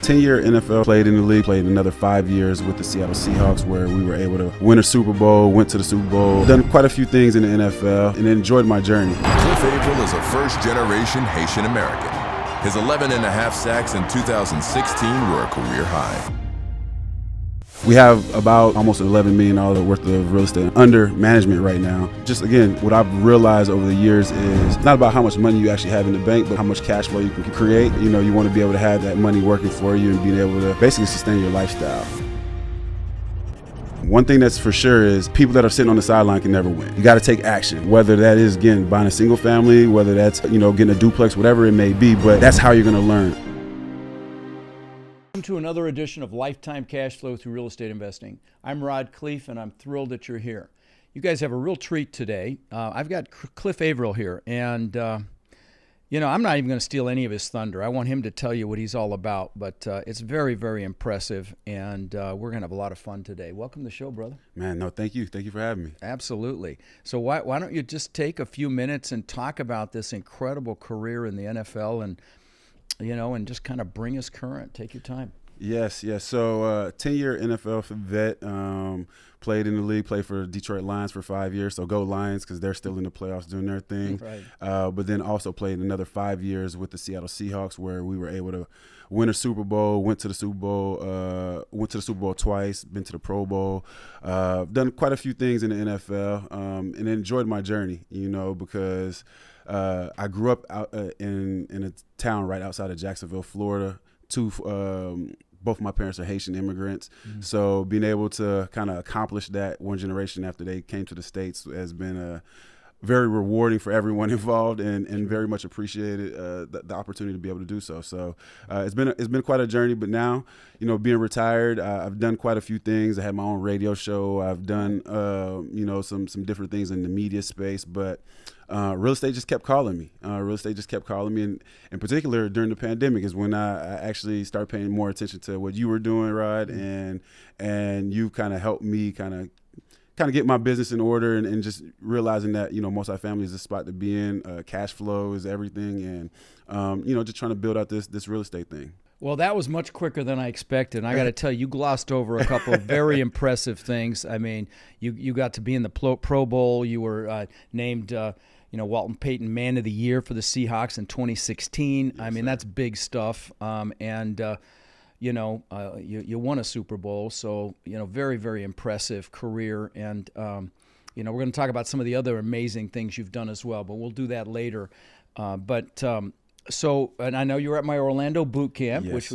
10-year NFL, played in the league, played another 5 years with the Seattle Seahawks, where we were able to win a Super Bowl, went to the Super Bowl, done quite a few things in the NFL, and enjoyed my journey. Cliff Avril is a first-generation Haitian American. His 11.5 sacks in 2016 were a career high. We have about almost $11 million worth of real estate under management right now. Just again, what I've realized over the years is it's not about how much money you actually have in the bank, but how much cash flow you can create. You know, you want to be able to have that money working for you and being able to basically sustain your lifestyle. One thing that's for sure is people that are sitting on the sideline can never win. You got to take action, whether that is, again, buying a single family, whether that's, getting a duplex, whatever it may be, but that's how you're going to learn. Welcome to another edition of Lifetime Cash Flow through Real Estate Investing. I'm Rod Cleef, and I'm thrilled that you're here. You guys have a real treat today. I've got Cliff Avril here, and I'm not even going to steal any of his thunder. I want him to tell you what he's all about, but it's very, very impressive, and we're going to have a lot of fun today. Welcome to the show, brother. Man, no, thank you. Thank you for having me. Absolutely. So why don't you just take a few minutes and talk about this incredible career in the NFL and just kind of bring us current. Take your time. Yes. So 10-year NFL vet, played in the league, played for Detroit Lions for 5 years. So go Lions, because they're still in the playoffs doing their thing. Right. But then also played another 5 years with the Seattle Seahawks, where we were able to win a Super Bowl, went to the Super Bowl twice, been to the Pro Bowl, done quite a few things in the NFL, and enjoyed my journey, because I grew up out in a town right outside of Jacksonville, Florida. Both my parents are Haitian immigrants. Mm-hmm. So being able to kind of accomplish that one generation after they came to the States has been very rewarding for everyone involved, and very much appreciated the opportunity to be able to do so. So it's been quite a journey, but now, being retired, I've done quite a few things. I had my own radio show. I've done, some different things in the media space, but real estate just kept calling me. And in particular during the pandemic is when I actually started paying more attention to what you were doing, Rod, and you kind of helped me kind of get my business in order, and just realizing that, multifamily is a spot to be in. Cash flow is everything, and, just trying to build out this real estate thing. Well, that was much quicker than I expected. And I got to tell you, you glossed over a couple of very impressive things. I mean, you got to be in the Pro Bowl. You were named Walton Payton Man of the Year for the Seahawks in 2016. Yes, I mean, that's big stuff. You won a Super Bowl, so very, very impressive career. And we're going to talk about some of the other amazing things you've done as well, but we'll do that later. So, and I know you were at my Orlando Bootcamp, yes,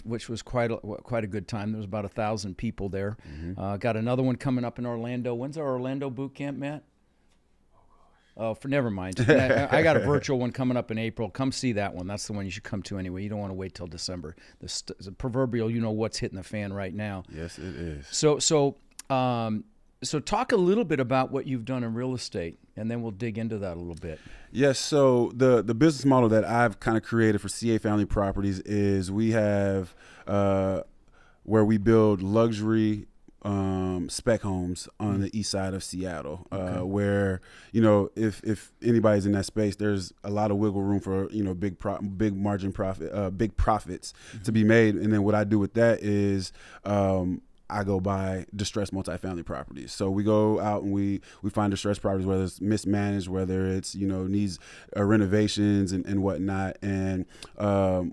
which was quite a good time. There was about 1,000 people there. Mm-hmm. Got another one coming up in Orlando. When's our Orlando Bootcamp, Matt? Oh, never mind. I got a virtual one coming up in April. Come see that one. That's the one you should come to anyway. You don't want to wait till December. The proverbial, what's hitting the fan right now. Yes, it is. So talk a little bit about what you've done in real estate, and then we'll dig into that a little bit. Yes. So the business model that I've kind of created for CA Family Properties is we have where we build luxury spec homes on the east side of Seattle, where if anybody's in that space, there's a lot of wiggle room for big margin profit, big profits to be made. And then what I do with that is I go buy distressed multifamily properties. So we go out and we find distressed properties, whether it's mismanaged, whether it's needs renovations and whatnot, and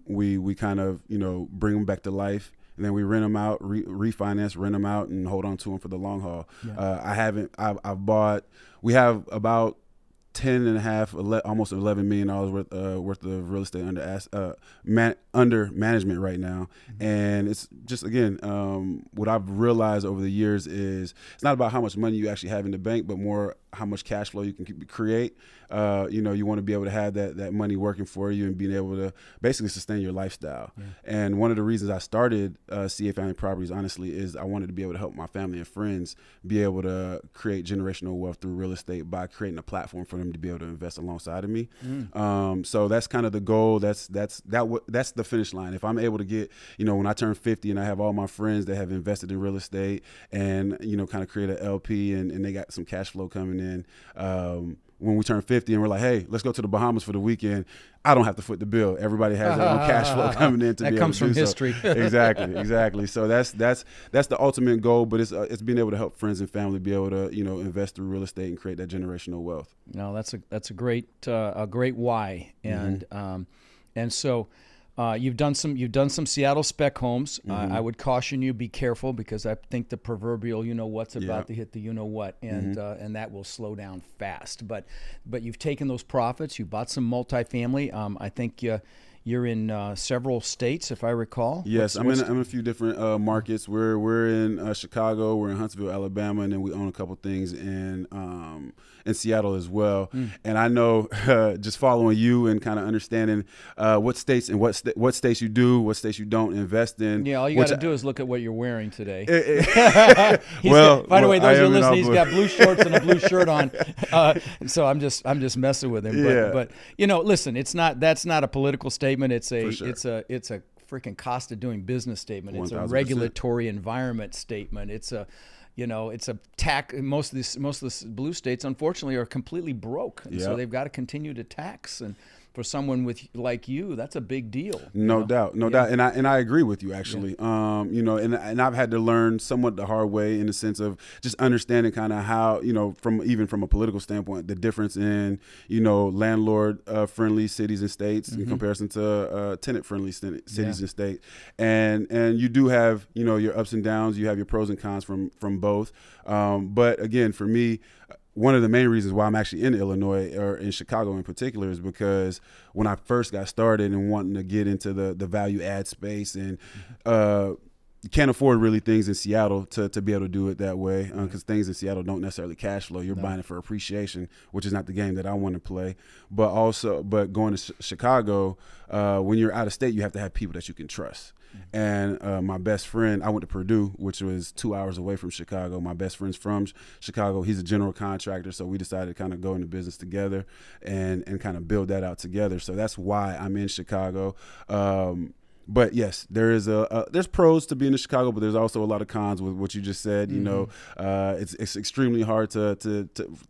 we kind of bring them back to life. And then we rent them out, refinance, rent them out, and hold on to them for the long haul. Yeah. We have about 10.5, almost $11 million worth of real estate under management right now. Mm-hmm. And it's just, again, what I've realized over the years is it's not about how much money you actually have in the bank, but more how much cash flow you can create. You want to be able to have that money working for you and being able to basically sustain your lifestyle. Yeah. And one of the reasons I started CA Family Properties, honestly, is I wanted to be able to help my family and friends be able to create generational wealth through real estate by creating a platform for them to be able to invest alongside of me. So that's kind of the goal. That's the finish line. If I'm able to get, when I turn 50 and I have all my friends that have invested in real estate and, kind of create an LP and they got some cash flow coming in, when we turn 50 and we're like, hey, let's go to the Bahamas for the weekend, I don't have to foot the bill. Everybody has their own cash flow coming in to that be comes able to from do history. so. Exactly. So that's the ultimate goal, but it's being able to help friends and family be able to, invest through real estate and create that generational wealth. No, that's a great why, and so you've done some Seattle spec homes. I would caution you, be careful, because I think the proverbial what's about to hit the what, and that will slow down fast. But you've taken those profits. You bought some multifamily. I think you're in several states, if I recall. Yes, I'm in a few different markets. We're in Chicago. We're in Huntsville, Alabama, and then we own a couple things in Seattle as well. And I know just following you and kind of understanding what states and what states you do, what states you don't invest in. Yeah, all you got to do is look at what you're wearing today. By the way, those who are listening, he's got blue shorts and a blue shirt on. So I'm just messing with him. But listen, that's not a political statement. It's a freaking cost of doing business statement. It's 1000%. A regulatory environment statement. It's a tax. Most of the blue states, unfortunately, are completely broke, and so they've got to continue to tax. And for someone like you, that's a big deal. No doubt, and I agree with you actually. And I've had to learn somewhat the hard way in the sense of just understanding kind of how from a political standpoint, the difference in landlord friendly cities and states in comparison to tenant friendly cities and states, and you do have your ups and downs, you have your pros and cons from both. But again, for me, one of the main reasons why I'm actually in Illinois, or in Chicago in particular, is because when I first got started and wanting to get into the value add space, and you can't afford really things in Seattle to be able to do it that way, because things in Seattle don't necessarily cash flow. You're buying it for appreciation, which is not the game that I want to play. But going to Chicago, when you're out of state, you have to have people that you can trust. And my best friend, I went to Purdue, which was 2 hours away from Chicago. My best friend's from Chicago. He's a general contractor, so we decided to kind of go into business together and kind of build that out together. So that's why I'm in Chicago. But yes, there's pros to being in Chicago, but there's also a lot of cons with what you just said. It's extremely hard to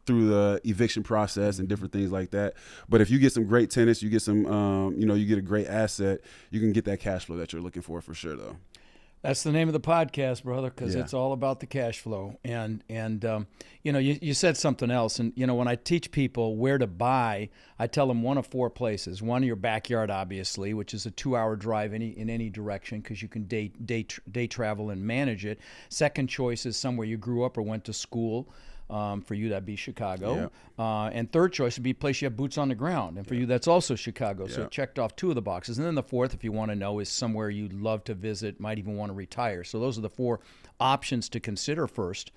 through the eviction process and different things like that. But if you get some great tenants, you get some, you get a great asset, you can get that cash flow that you're looking for sure, though. That's the name of the podcast, brother, because it's all about the cash flow. And you said something else. And, when I teach people where to buy, I tell them one of four places. One, your backyard, obviously, which is a 2-hour drive in any direction, because you can day travel and manage it. Second choice is somewhere you grew up or went to school. For you, that'd be Chicago. And third choice would be a place you have boots on the ground. And for you, that's also Chicago. So it checked off 2 of the boxes. And then the fourth, if you want to know, is somewhere you'd love to visit, might even want to retire. So those are the 4 options to consider first.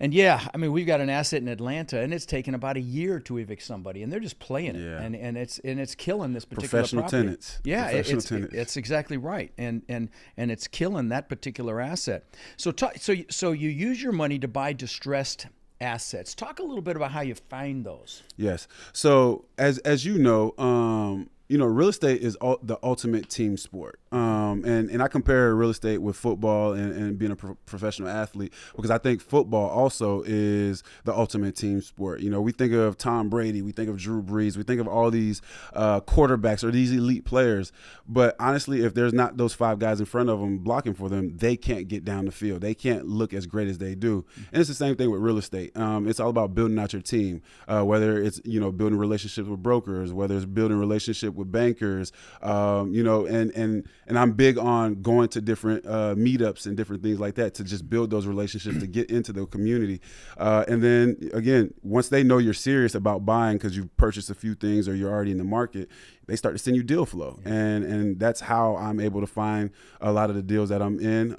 And yeah, I mean, we've got an asset in Atlanta, and it's taken about a year to evict somebody, and they're just playing it, and it's killing this particular professional property. Tenants. Yeah, tenants. It's exactly right, and it's killing that particular asset. So you use your money to buy distressed assets. Talk a little bit about how you find those. Yes. So as you know, real estate is the ultimate team sport. And I compare real estate with football and being a professional athlete, because I think football also is the ultimate team sport. We think of Tom Brady, we think of Drew Brees, we think of all these quarterbacks or these elite players. But honestly, if there's not those 5 guys in front of them blocking for them, they can't get down the field. They can't look as great as they do. And it's the same thing with real estate. It's all about building out your team, whether it's, building relationships with brokers, whether it's building relationship with bankers, and I'm big on going to different meetups and different things like that to just build those relationships to get into the community. And then again, once they know you're serious about buying because you've purchased a few things or you're already in the market, they start to send you deal flow. And that's how I'm able to find a lot of the deals that I'm in.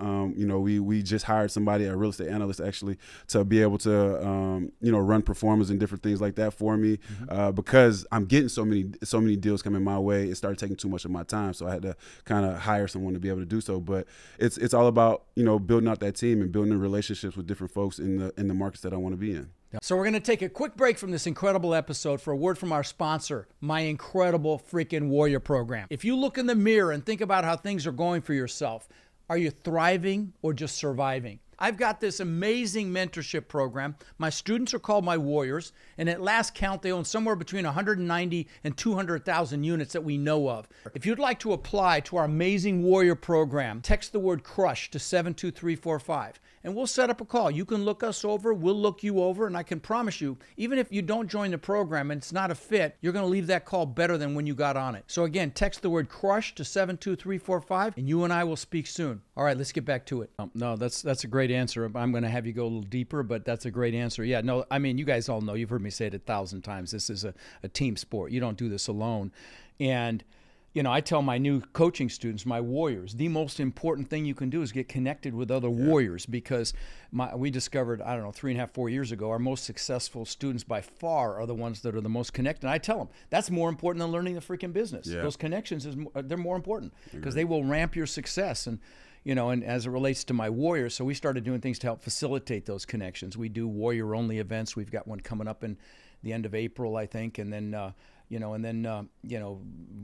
We just hired somebody, a real estate analyst actually, to be able to, run performers and different things like that for me, because I'm getting so many deals coming my way. It started taking too much of my time. So I had to kind of hire someone to be able to do so. But it's all about, building out that team and building relationships with different folks in the markets that I want to be in. So we're going to take a quick break from this incredible episode for a word from our sponsor, My Incredible Freaking Warrior Program. If you look in the mirror and think about how things are going for yourself, are you thriving or just surviving? I've got this amazing mentorship program. My students are called my warriors, and at last count, they own somewhere between 190 and 200,000 units that we know of. If you'd like to apply to our amazing warrior program, text the word CRUSH to 72345, and we'll set up a call. You can look us over, we'll look you over, and I can promise you, even if you don't join the program and it's not a fit, you're going to leave that call better than when you got on it. So again, text the word CRUSH to 72345, and you and I will speak soon. All right, let's get back to it. No, that's a great answer. I'm going to have you go a little deeper, but that's a great answer. Yeah, no, I mean, you guys all know, you've heard me say it 1,000 times. This is a team sport. You don't do this alone. And you know, I tell my new coaching students, my warriors, the most important thing you can do is get connected with other warriors, because we discovered, I don't know, 3.5, 4 years ago, our most successful students by far are the ones that are the most connected. And I tell them, that's more important than learning the freaking business. Yeah. Those connections, they're more important because they will ramp your success. And you know, and as it relates to my warriors, so we started doing things to help facilitate those connections. We do warrior-only events. We've got one coming up in the end of April, I think, and then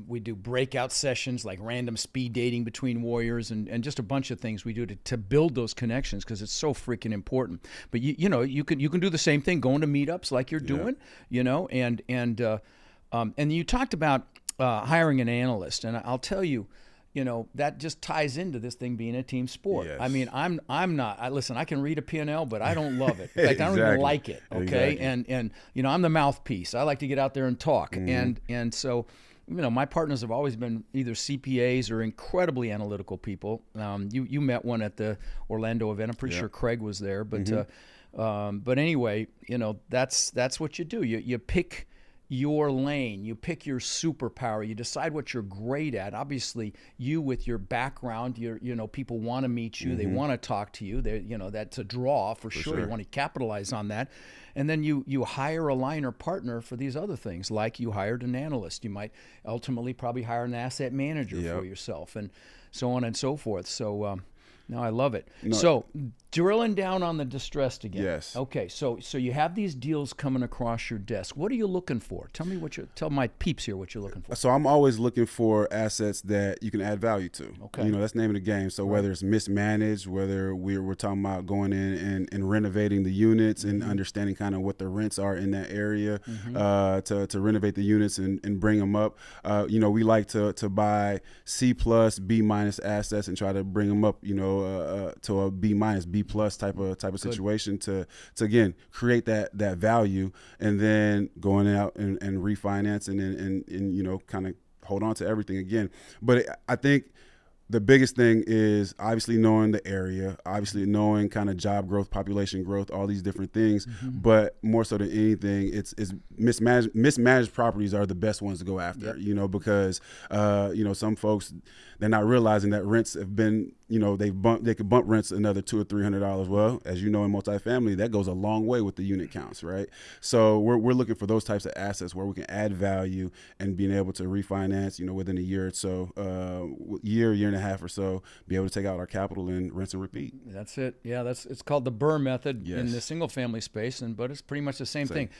we do breakout sessions like random speed dating between warriors and just a bunch of things we do to build those connections, because it's so freaking important. But you can do the same thing, going to meetups like you're doing, and you talked about hiring an analyst, and I'll tell you, that just ties into this thing being a team sport. Yes. I mean, I'm not. Listen, I can read a P&L, but I don't love it. In fact, I don't even like it. Okay, and I'm the mouthpiece. I like to get out there and talk, and so. My partners have always been either CPAs or incredibly analytical people. You met one at the Orlando event. I'm pretty sure Craig was there, but anyway, that's what you do. You pick your lane, you pick your superpower, you decide what you're great at. Obviously, you with your background, people want to meet you, they want to talk to you. That's a draw for sure. You want to capitalize on that. And then you hire a line or partner for these other things, like you hired an analyst. You might ultimately probably hire an asset manager for yourself, and so on and so forth. So no, I love it. No. So drilling down on the distressed again. Yes. Okay, so you have these deals coming across your desk. What are you looking for? Tell my peeps here what you're looking for. So I'm always looking for assets that you can add value to. Okay. That's the name of the game. So whether it's mismanaged, whether we're talking about going in and renovating the units and understanding kind of what the rents are in that area, to renovate the units and bring them up. We like to buy C+, B- assets and try to bring them up, to a B-, B+ type of situation to again create that value, and then going out and refinancing and kind of hold on to everything again. But I think the biggest thing is obviously knowing the area, obviously knowing kind of job growth, population growth, all these different things. But more so than anything, it's mismanaged properties are the best ones to go after, because, some folks, they're not realizing that rents have been, they could bump rents another $200 or $300. Well, as you know, in multifamily, that goes a long way with the unit counts, right? So we're looking for those types of assets where we can add value and being able to refinance, within a year or so, year and a half or so, be able to take out our capital and rinse and repeat. That's it. Yeah, it's called the Burr method in the single family space, but it's pretty much the same thing.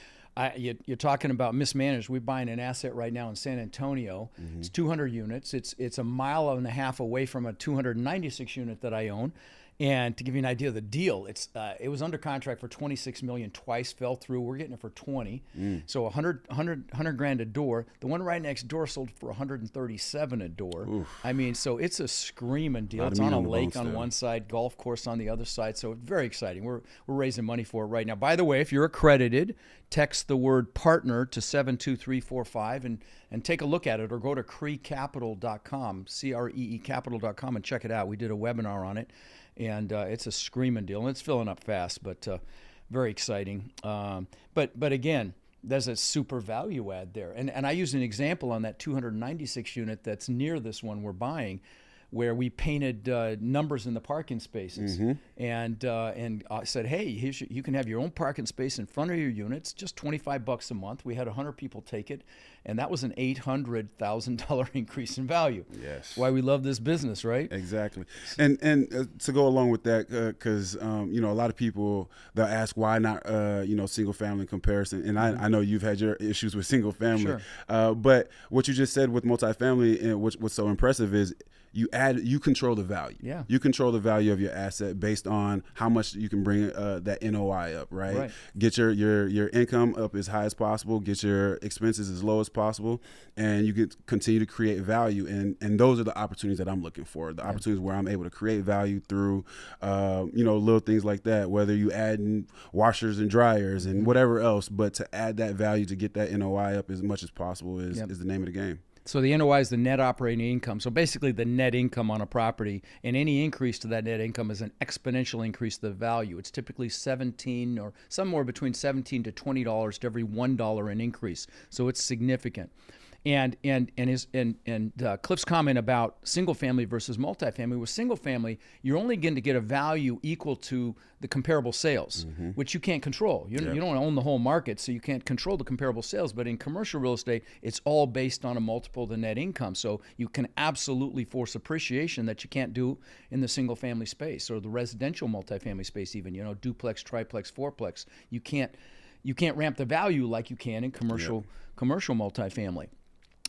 You're talking about mismanaged. We're buying an asset right now in San Antonio. It's 200 units. It's a mile and a half away from a 296 unit that I own. And to give you an idea of the deal, it was under contract for $26 million twice, fell through. We're getting it for 20. So 100 grand a door. The one right next door sold for 137 a door. Oof. I mean, so it's a screaming deal. It's on a lake on one side, golf course on the other side. So it's very exciting. We're raising money for it right now. By the way, if you're accredited, text the word partner to 72345 and take a look at it, or go to creecapital.com, CREE capital.com, and check it out. We did a webinar on it. And it's a screaming deal, and it's filling up fast, but very exciting. But again, there's a super value add there. And I use an example on that 296 unit that's near this one we're buying, where we painted numbers in the parking spaces, and I said, hey, you can have your own parking space in front of your units, just $25 a month. We had 100 people take it, and that was an $800,000 increase in value. Yes, that's why we love this business, right? Exactly. And to go along with that, because a lot of people, they'll ask why not single family comparison, and I know you've had your issues with single family, but what you just said with multifamily, and what's so impressive is you control the value. Yeah. You control the value of your asset based on how much you can bring that NOI up, right? Get your income up as high as possible, get your expenses as low as possible, and you can continue to create value. And those are the opportunities that I'm looking for. The opportunities where I'm able to create value through, little things like that, whether you add in washers and dryers and whatever else, but to add that value to get that NOI up as much as possible is the name of the game. So the NOI is the net operating income. So basically the net income on a property, and any increase to that net income is an exponential increase to the value. It's typically 17 or somewhere between $17 to $20 to every $1 in increase. So it's significant. And Cliff's comment about single family versus multifamily, with single family, you're only going to get a value equal to the comparable sales, which you can't control. You don't own the whole market, so you can't control the comparable sales. But in commercial real estate, it's all based on a multiple of the net income. So you can absolutely force appreciation that you can't do in the single family space or the residential multifamily space, even, duplex, triplex, fourplex. You can't ramp the value like you can in commercial multifamily.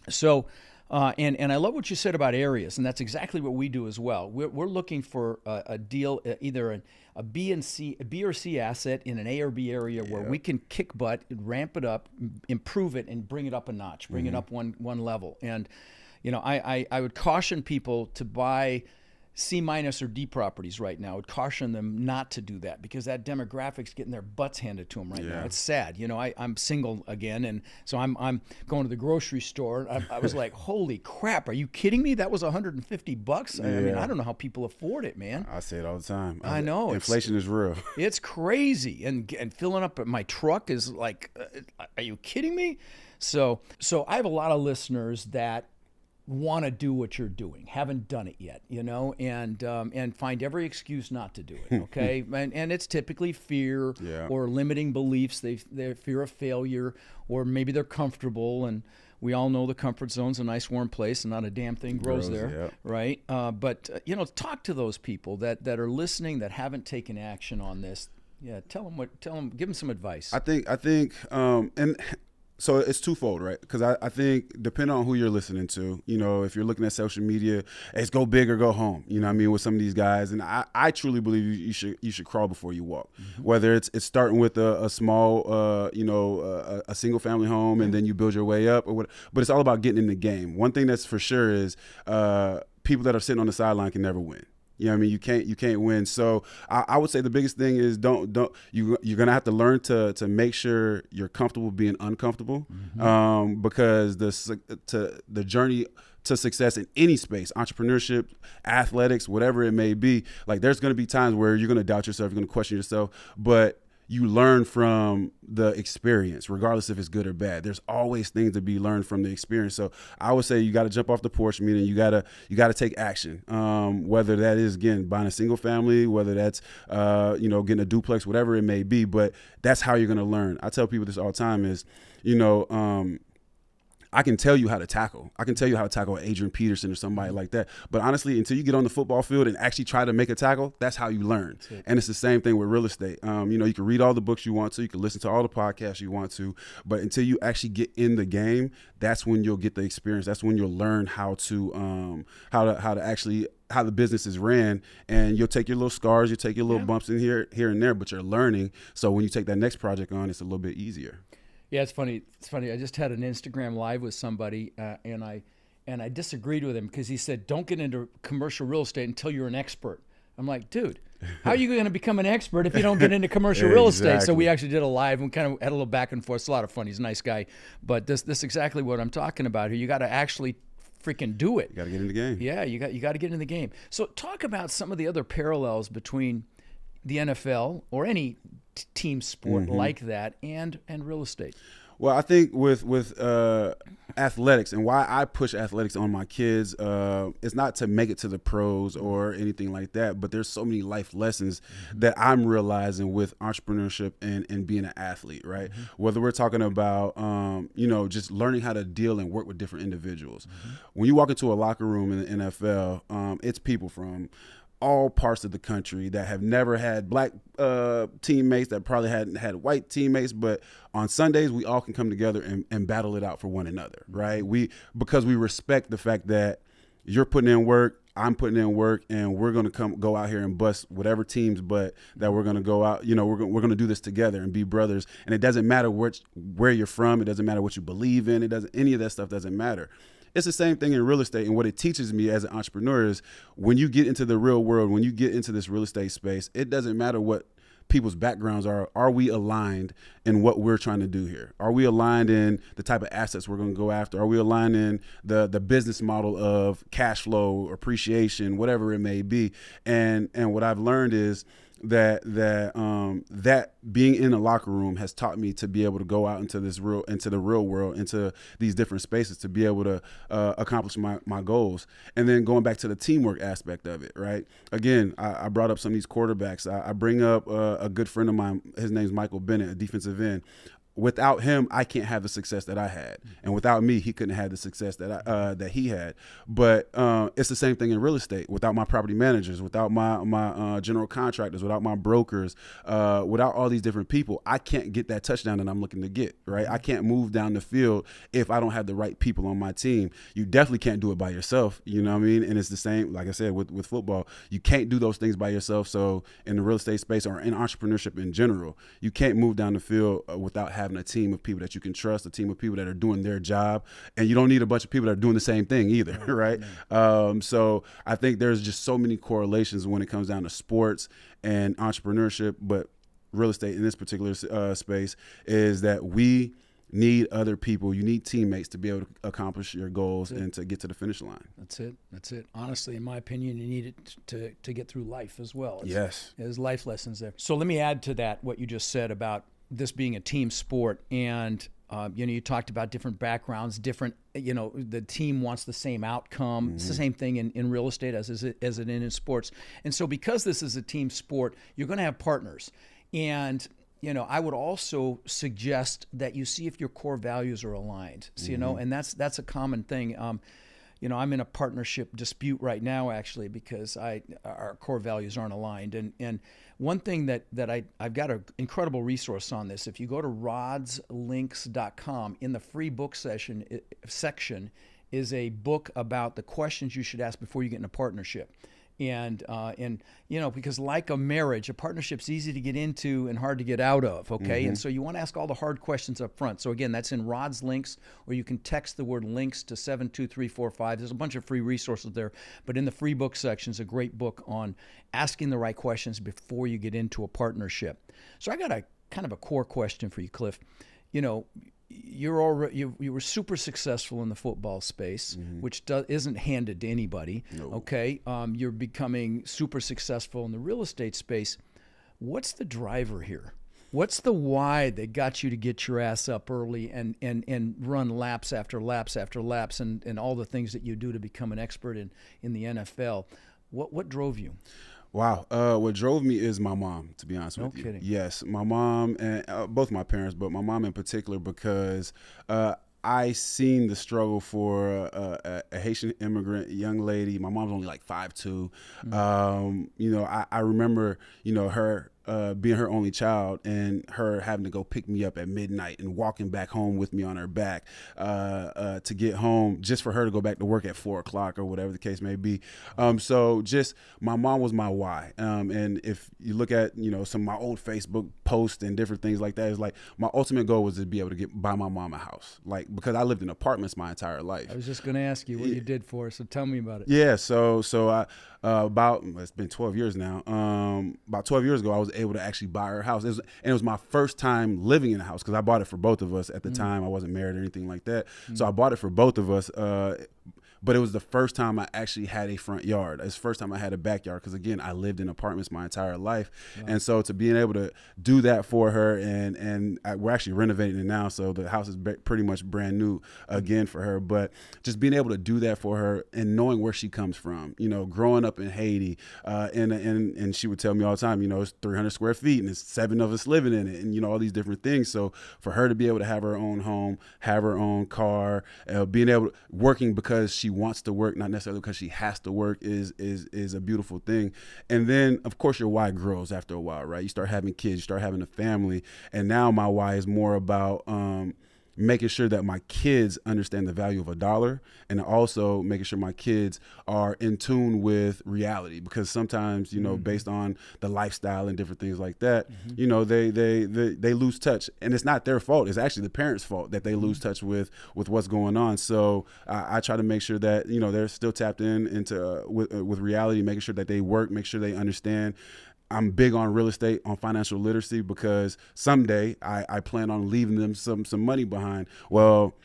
So, and I love what you said about areas, and that's exactly what we do as well. We're looking for a deal, either a B or C asset in an A or B area where we can kick butt, ramp it up, improve it, and bring it up a notch, bring it up one level. And I would caution people to buy C- or D properties right now. I would caution them not to do that because that demographic's getting their butts handed to them right now. It's sad. I'm single again, and so I'm going to the grocery store. I was like, holy crap, are you kidding me? That was $150. I mean, I don't know how people afford it, man. I say it all the time. I know. Inflation is real. It's crazy. And filling up my truck is like, are you kidding me? So I have a lot of listeners that want to do what you're doing, haven't done it yet, and find every excuse not to do it. Okay, and it's typically fear or limiting beliefs. They fear of failure, or maybe they're comfortable. And we all know the comfort zone's a nice warm place, and not a damn thing grows there, right? But talk to those people that are listening that haven't taken action on this. Yeah, tell them, give them some advice. I think, and. So it's twofold, right? Because I think depending on who you're listening to, if you're looking at social media, it's go big or go home. With some of these guys, and I truly believe you should crawl before you walk. Whether it's starting with a small, a single family home, and then you build your way up, or what. But it's all about getting in the game. One thing that's for sure is people that are sitting on the sideline can never win. You can't win. So I would say the biggest thing is you're gonna have to learn to make sure you're comfortable being uncomfortable, because the journey to success in any space, entrepreneurship, athletics, whatever it may be, like there's gonna be times where you're gonna doubt yourself, you're gonna question yourself, but you learn from the experience, regardless if it's good or bad. There's always things to be learned from the experience. So I would say you got to jump off the porch, meaning you got to take action. Whether that is, again, buying a single family, whether that's getting a duplex, whatever it may be. But that's how you're going to learn. I tell people this all the time is, I can tell you how to tackle. I can tell you how to tackle Adrian Peterson or somebody like that. But honestly, until you get on the football field and actually try to make a tackle, that's how you learn. And it's the same thing with real estate. You can read all the books you want to, you can listen to all the podcasts you want to, but until you actually get in the game, that's when you'll get the experience. That's when you'll learn how to actually how the business is ran, and you'll take your little scars, you take your little bumps in here and there, but you're learning. So when you take that next project on, it's a little bit easier. Yeah, it's funny. I just had an Instagram live with somebody, and I disagreed with him because he said, "Don't get into commercial real estate until you're an expert." I'm like, dude, how are you going to become an expert if you don't get into commercial real estate? So we actually did a live and kind of had a little back and forth. It's a lot of fun. He's a nice guy, but this is exactly what I'm talking about here. You got to actually freaking do it. You got to get in the game. Yeah, you got to get in the game. So talk about some of the other parallels between the NFL or any team sport like that and real estate. Well, I think with athletics, and why I push athletics on my kids, it's not to make it to the pros or anything like that, but there's so many life lessons that I'm realizing with entrepreneurship and being an athlete, right? Whether we're talking about, just learning how to deal and work with different individuals. When you walk into a locker room in the NFL, it's people from all parts of the country that have never had black teammates, that probably hadn't had white teammates, but on Sundays we all can come together and battle it out for one another, right? Because we respect the fact that you're putting in work, I'm putting in work, and we're going to go out here and bust whatever team's butt that we're going to go out. We're going to do this together and be brothers. And it doesn't matter where you're from. It doesn't matter what you believe in. Any of that stuff doesn't matter. It's the same thing in real estate. And what it teaches me as an entrepreneur is when you get into the real world, when you get into this real estate space, it doesn't matter what people's backgrounds are. Are we aligned in what we're trying to do here? Are we aligned in the type of assets we're going to go after? Are we aligned in the business model of cash flow, appreciation, whatever it may be? And what I've learned is that being in a locker room has taught me to be able to go out into the real world, into these different spaces, to be able to accomplish my goals. And then going back to the teamwork aspect of it, right? Again, I brought up some of these quarterbacks. I bring up a good friend of mine. His name's Michael Bennett, a defensive end. Without him, I can't have the success that I had, and without me, he couldn't have the success that he had. But it's the same thing in real estate. Without my property managers, without my general contractors, without my brokers, without all these different people, I can't get that touchdown that I'm looking to get. Right? I can't move down the field if I don't have the right people on my team. You definitely can't do it by yourself. You know what I mean? And it's the same, like I said, with football. You can't do those things by yourself. So in the real estate space or in entrepreneurship in general, you can't move down the field without having a team of people that you can trust, a team of people that are doing their job, and you don't need a bunch of people that are doing the same thing either, right? So I think there's just so many correlations when it comes down to sports and entrepreneurship, but real estate in this particular space is that we need other people. You need teammates to be able to accomplish your goals and to get to the finish line. That's it. Honestly, in my opinion, you need it to get through life as well. Yes. There's life lessons there. So let me add to that what you just said about this being a team sport, and you talked about different backgrounds, different, the team wants the same outcome. It's the same thing in real estate as it is in sports. And so because this is a team sport, you're going to have partners. And I would also suggest that you see if your core values are aligned. So, and that's a common thing. I'm in a partnership dispute right now, actually, because our core values aren't aligned. And one thing that I've got an incredible resource on this. If you go to rodslinks.com, in the free book section is a book about the questions you should ask before you get in a partnership. And because like a marriage, a partnership's easy to get into and hard to get out of, okay? And so you want to ask all the hard questions up front. So again, that's in Rod's Links, or you can text the word links to 72345. There's a bunch of free resources there, but in the free book section is a great book on asking the right questions before you get into a partnership. So I got a kind of a core question for you, Cliff. You were super successful in the football space, which isn't handed to anybody. No. Okay, you're becoming super successful in the real estate space. What's the driver here? What's the why that got you to get your ass up early and run laps after laps after laps and all the things that you do to become an expert in the NFL? What drove you? Wow. What drove me is my mom, to be honest with you. No kidding. Yes, my mom and both my parents, but my mom in particular, because I seen the struggle for a Haitian immigrant young lady. My mom's only like 5'2". I remember, her being her only child and her having to go pick me up at midnight and walking back home with me on her back to get home, just for her to go back to work at 4:00 or whatever the case may be. So just my mom was my why. And if you look at, some of my old Facebook posts and different things like that, it's like my ultimate goal was to be able to buy my mom a house, like, because I lived in apartments my entire life. I was just going to ask you what you did for her, so tell me about it. Yeah. So I, it's been 12 years now. About 12 years ago, I was able to actually buy her house. It was my first time living in a house, because I bought it for both of us at the time. I wasn't married or anything like that. So I bought it for both of us. But it was the first time I actually had a front yard. It's the first time I had a backyard, because, again, I lived in apartments my entire life. Wow. And so to being able to do that for her, and we're actually renovating it now, so the house is pretty much brand new again for her. But just being able to do that for her and knowing where she comes from, growing up in Haiti, and she would tell me all the time, it's 300 square feet and it's 7 of us living in it, and, all these different things. So for her to be able to have her own home, have her own car, being able to working because she wants to work, not necessarily because she has to work, is a beautiful thing. And then, of course, your why grows after a while, right? You start having kids, you start having a family, and now my why is more about making sure that my kids understand the value of a dollar, and also making sure my kids are in tune with reality, because sometimes, you know, based on the lifestyle and different things like that, you know, they lose touch, and it's not their fault. It's actually the parents' fault that they lose touch with what's going on. So I try to make sure that, you know, they're still tapped into with reality, making sure that they work, make sure they understand. I'm big on real estate, on financial literacy, because someday I plan on leaving them some money behind. Well,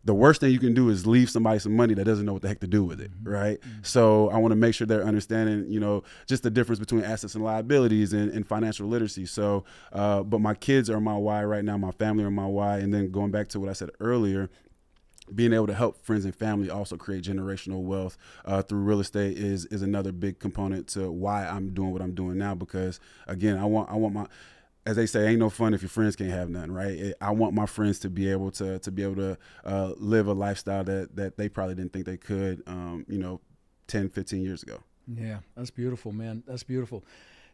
the worst thing you can do is leave somebody some money that doesn't know what the heck to do with it, right? So I want to make sure they're understanding, you know, just the difference between assets and liabilities and financial literacy. So, but my kids are my why right now. My family are my why. And then going back to what I said earlier, being able to help friends and family also create generational wealth through real estate is another big component to why I'm doing what I'm doing now. Because again, I want my, as they say, ain't no fun if your friends can't have none, right? I want my friends to be able to live a lifestyle that they probably didn't think they could, you know, 10, 15 years ago. Yeah, that's beautiful, man. That's beautiful.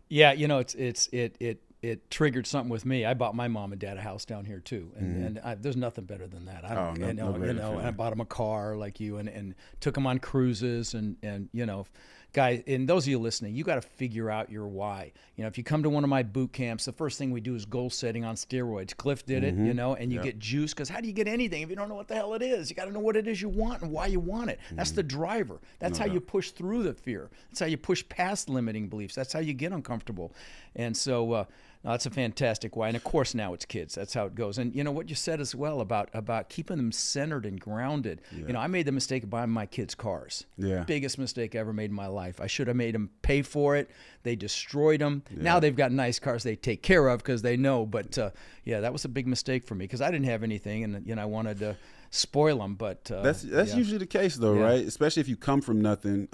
Yeah, you know, it triggered something with me. I bought my mom and dad a house down here too, and there's nothing better than that. I bought them a car like you, and took them on cruises, and you know, guys, and those of you listening, you got to figure out your why. You know, if you come to one of my boot camps, the first thing we do is goal setting on steroids. Cliff did it, you know, and you get juice, because how do you get anything if you don't know what the hell it is? You got to know what it is you want and why you want it. That's the driver. That's how you push through the fear. That's how you push past limiting beliefs. That's how you get uncomfortable. And so that's a fantastic why. And of course now it's kids. That's how it goes. And you know what you said as well about keeping them centered and grounded. Yeah. You know, I made the mistake of buying my kids cars. Yeah. Biggest mistake I ever made in my life. I should have made them pay for it. They destroyed them. Yeah. Now they've got nice cars they take care of because they know. But yeah, that was a big mistake for me, because I didn't have anything, and you know, I wanted to spoil them. But that's usually the case though, right? Especially if you come from nothing.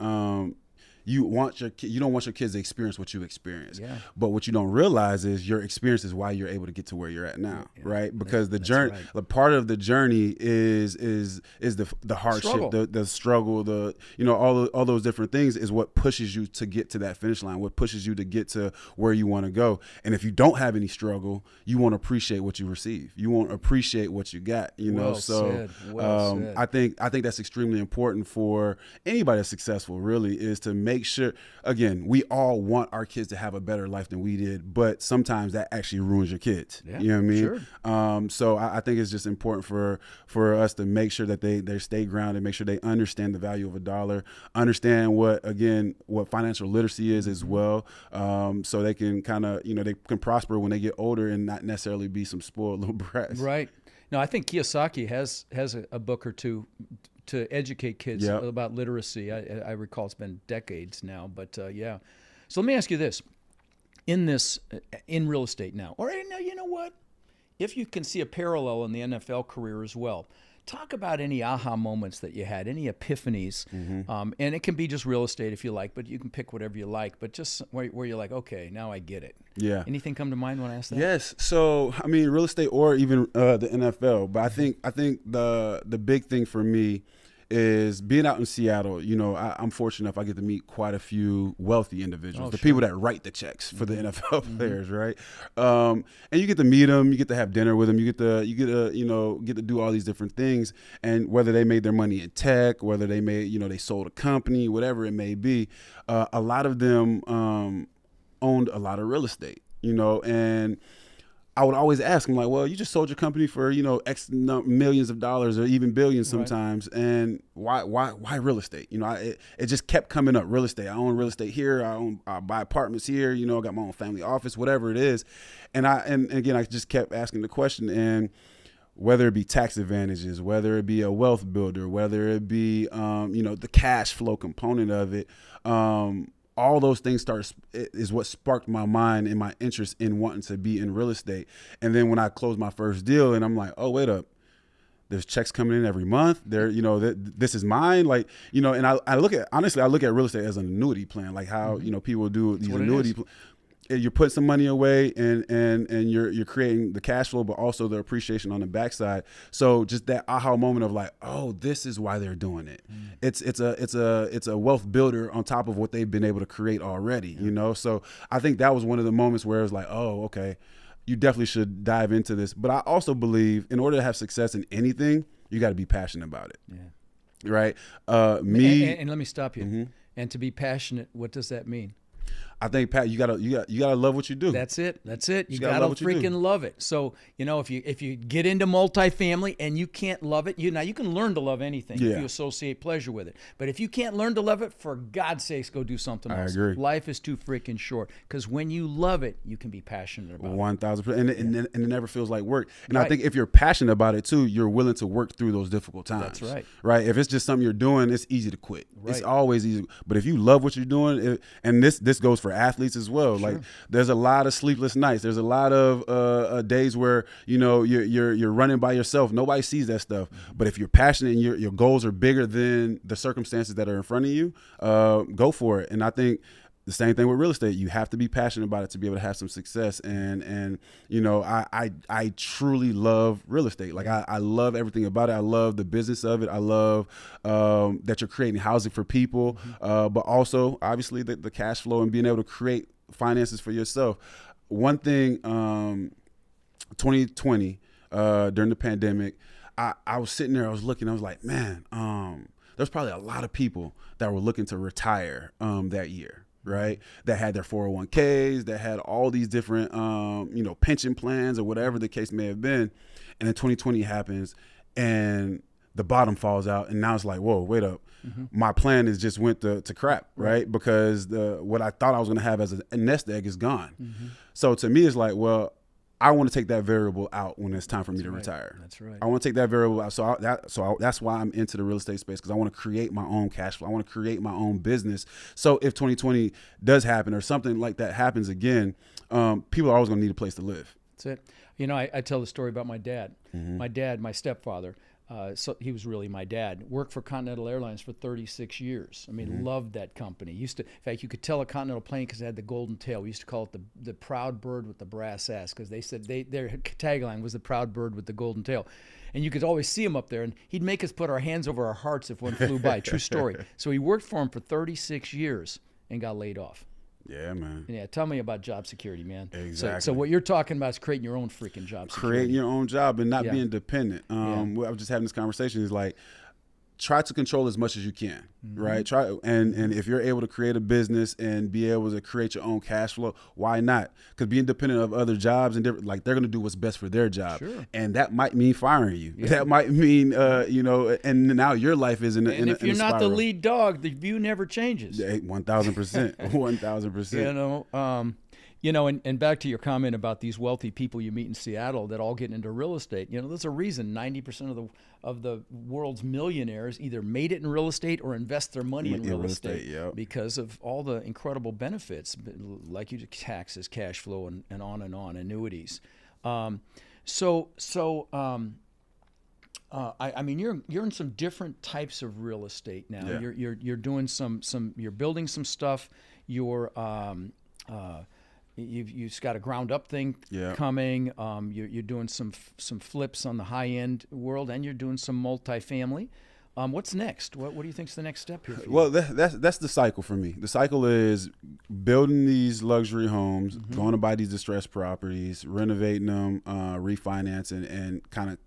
You don't want your kids to experience what you experience. Yeah. But what you don't realize is your experience is why you're able to get to where you're at now, right? Because the journey, the part of the journey is the hardship, the struggle, the, you know, all those different things is what pushes you to get to that finish line, what pushes you to get to where you want to go. And if you don't have any struggle, you won't appreciate what you receive. You won't appreciate what you got, you know? So said. I think that's extremely important for anybody that's successful, really, is to make sure, again, we all want our kids to have a better life than we did, but sometimes that actually ruins your kids. Yeah, you know what I mean? Sure. So I think it's just important for us to make sure that they stay grounded, make sure they understand the value of a dollar, understand what financial literacy is as well, so they can kind of, you know, they can prosper when they get older and not necessarily be some spoiled little brats. Right. No, I think Kiyosaki has a book or two to educate kids about literacy. I recall it's been decades now, but yeah. So let me ask you this: in real estate now, or you know what? If you can see a parallel in the NFL career as well, talk about any aha moments that you had, any epiphanies, and it can be just real estate if you like, but you can pick whatever you like. But just where you're like, okay, now I get it. Yeah. Anything come to mind when I ask that? Yes. So I mean, real estate or even the NFL, but I think the big thing for me is being out in Seattle. You know, I'm fortunate enough I get to meet quite a few wealthy individuals, people that write the checks for the NFL players, right? And you get to meet them, you get to have dinner with them, you get to you know, get to do all these different things. And whether they made their money in tech, whether they they sold a company, whatever it may be, a lot of them owned a lot of real estate, you know, and I would always ask them, like, well, you just sold your company for, you know, X millions of dollars or even billions sometimes. Right. And why real estate? You know, it just kept coming up. Real estate. I own real estate here. I buy apartments here. You know, I got my own family office, whatever it is. And again, I just kept asking the question, and whether it be tax advantages, whether it be a wealth builder, whether it be, you know, the cash flow component of it, all those things is what sparked my mind and my interest in wanting to be in real estate. And then when I closed my first deal, and I'm like, oh, wait up, there's checks coming in every month. You know, this is mine. Like, you know, and I look at real estate as an annuity plan, like how, you know, people do these annuity plans. You're putting some money away and you're creating the cash flow, but also the appreciation on the backside. So just that aha moment of like, oh, this is why they're doing it. It's a wealth builder on top of what they've been able to create already, you know? So I think that was one of the moments where it was like, oh, okay, you definitely should dive into this. But I also believe in order to have success in anything, you got to be passionate about it. Yeah. Right. And let me stop you. Mm-hmm. And to be passionate, what does that mean? I think, Pat, you gotta love what you do. That's it. You gotta gotta love what you do. freaking love it. So, if you get into multifamily and you can't love it, you can learn to love anything if you associate pleasure with it. But if you can't learn to love it, for God's sakes, go do something else. I agree. Life is too freaking short. Because when you love it, you can be passionate about it. 1,000%, and it never feels like work. And Right. I think if you're passionate about it too, you're willing to work through those difficult times. That's right. Right. If it's just something you're doing, it's easy to quit. Right. It's always easy. But if you love what you're doing, and this goes for athletes as well. Sure. Like there's a lot of sleepless nights. There's a lot of days where you're running by yourself. Nobody sees that stuff. But if you're passionate and your goals are bigger than the circumstances that are in front of you, go for it. And I think the same thing with real estate. You have to be passionate about it to be able to have some success. And I truly love real estate. Like I love everything about it. I love the business of it. I love that you're creating housing for people, but also obviously the cash flow and being able to create finances for yourself. One thing, 2020 during the pandemic, I was sitting there. I was looking. I was like, man, there's probably a lot of people that were looking to retire that year. Right, that had their 401ks, that had all these different, pension plans or whatever the case may have been. And then 2020 happens and the bottom falls out. And now it's like, whoa, wait up. My plan is just went to crap, right? Because what I thought I was going to have as a nest egg is gone. So to me, it's like, well, I want to take that variable out when it's time for me to retire. That's right. I want to take that variable out. So that's why I'm into the real estate space, because I want to create my own cash flow. I want to create my own business. So if 2020 does happen or something like that happens again, people are always going to need a place to live. That's it. I tell the story about my dad. My dad, my stepfather, so he was really my dad, worked for Continental Airlines for 36 years. I mean, loved that company. In fact, you could tell a Continental plane because it had the golden tail. We used to call it the proud bird with the brass ass, because they said their tagline was the proud bird with the golden tail. And you could always see him up there, and he'd make us put our hands over our hearts if one flew by. True story. So he worked for him for 36 years and got laid off. Yeah, man. Yeah, tell me about job security, man. Exactly. So what you're talking about is creating your own freaking job security. Creating your own job and not being dependent. I was just having this conversation. Is like, try to control as much as you can, right? Try and if you're able to create a business and be able to create your own cash flow, why not? Because being dependent of other jobs and different, like, they're going to do what's best for their job, and that might mean firing you. Yeah. That might mean and now your life is in a if you're not the spiral. lead dog, the view never changes. 1,000%, 1,000%. And back to your comment about these wealthy people you meet in Seattle that all get into real estate. There's a reason 90% of the world's millionaires either made it in real estate or invest their money in real estate because of all the incredible benefits, like taxes, cash flow, and on, annuities. I mean, you're in some different types of real estate now. Yeah. You're doing you're building some stuff. You've got a ground up thing coming. You're doing some flips on the high end world, and you're doing some multifamily. What's next? What do you think's the next step here for you? Well, that's the cycle for me. The cycle is building these luxury homes, going to buy these distressed properties, renovating them, refinancing, and kind of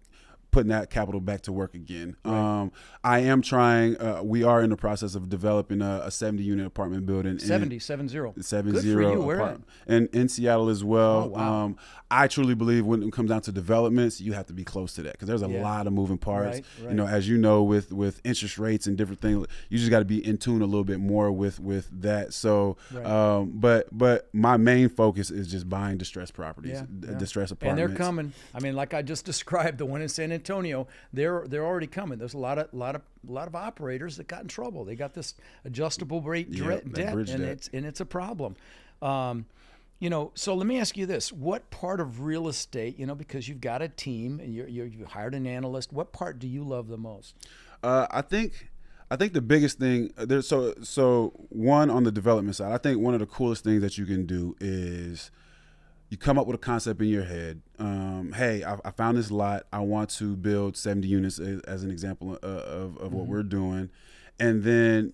putting that capital back to work again. Right. I am trying. We are in the process of developing a 70-unit apartment building. 70. Good for you. Where and in Seattle as well. Oh, wow. I truly believe when it comes down to developments, you have to be close to that, because there's a lot of moving parts. Right. As you know, with interest rates and different things, you just got to be in tune a little bit more with that. So, but my main focus is just buying distressed properties, distressed apartments. And they're coming. I mean, like I just described, the one in San Antonio, they're already coming. There's a lot of operators that got in trouble. They got this adjustable rate debt, and it's a problem. So let me ask you this: what part of real estate, because you've got a team and you hired an analyst, what part do you love the most? I think the biggest thing there's so one, on the development side, I think one of the coolest things that you can do is you come up with a concept in your head. Hey, I found this lot. I want to build 70 units as an example of what we're doing. And then,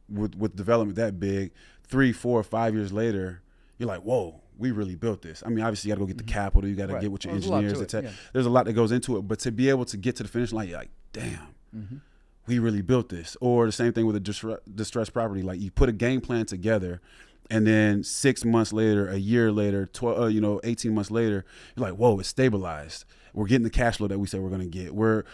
with development that big, 3, 4, 5 years later, you're like, whoa, we really built this. I mean, obviously you got to go get the capital, you got to get with your Well, there's a lot engineers, to it, yeah. There's a lot that goes into it, but to be able to get to the finish line, you're like, damn, we really built this. Or the same thing with a distressed property. Like, you put a game plan together, and then 6 months later, a year later, 18 months later, you're like, whoa, it's stabilized. We're getting the cash flow that we said we're going to get. We're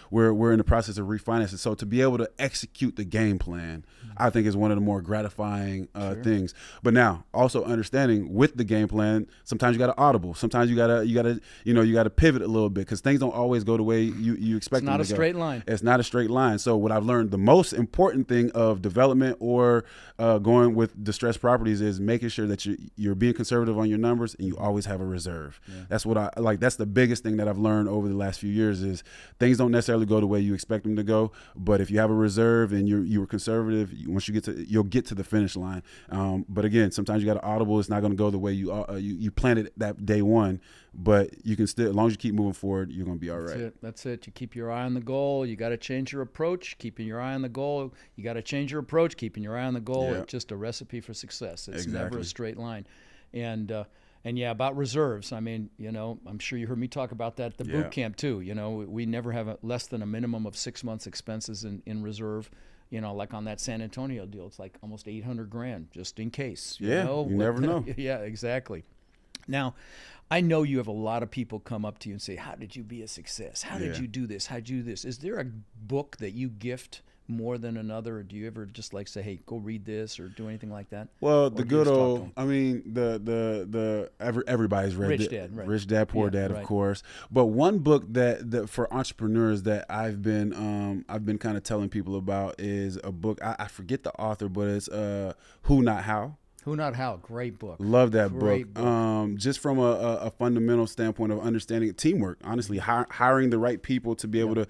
in the process of refinancing. So to be able to execute the game plan, I think is one of the more gratifying things. But now, also understanding with the game plan, sometimes you got to audible. Sometimes you got to pivot a little bit, because things don't always go the way you expect them to go. It's not a straight line. It's not a straight line. So what I've learned, the most important thing of development or going with distressed properties is making sure that you're being conservative on your numbers, and you always have a reserve. Yeah. That's what I like. That's the biggest thing that I've learned over the last few years is things don't necessarily go the way you expect them to go. But if you have a reserve and you were conservative, once you'll get to the finish line. But again, sometimes you got to audible. It's not going to go the way you planned it that day one. But you can still, as long as you keep moving forward, you're going to be all right. That's it. You keep your eye on the goal. You got to change your approach. Keeping your eye on the goal. You got to change your approach. Keeping your eye on the goal. Yeah. It's just a recipe for success. It's Exactly. never a straight line. And yeah, about reserves. I mean, I'm sure you heard me talk about that at the boot camp too. We never have less than a minimum of 6 months expenses in reserve. Like on that San Antonio deal, it's like almost $800,000 just in case. You never know. Yeah, exactly. Now, I know you have a lot of people come up to you and say, how did you be a success? How did you do this? How did you do this? Is there a book that you gift more than another, or do you ever just like say, hey, go read this, or do anything like that? Well, the good old, I mean, everybody's read Rich Dad Poor Dad, of course. But one book that for entrepreneurs that I've been kind of telling people about is a book. I forget the author, but it's Who Not How. Who Not How, great book. Love that book. Just from a fundamental standpoint of understanding teamwork, honestly, hiring the right people to be able to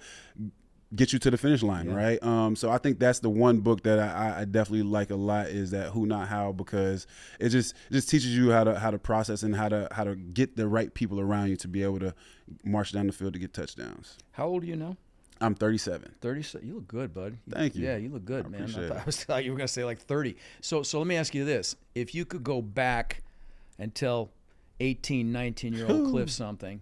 get you to the finish line, right? So I think that's the one book that I definitely like a lot, is that Who Not How, because it just teaches you how to process and how to get the right people around you to be able to march down the field to get touchdowns. How old are you now? I'm 37. 37. You look good, bud. Thank you. Yeah, you look good, man. I thought you were going to say like 30. So let me ask you this. If you could go back and tell 18, 19-year-old Cliff something,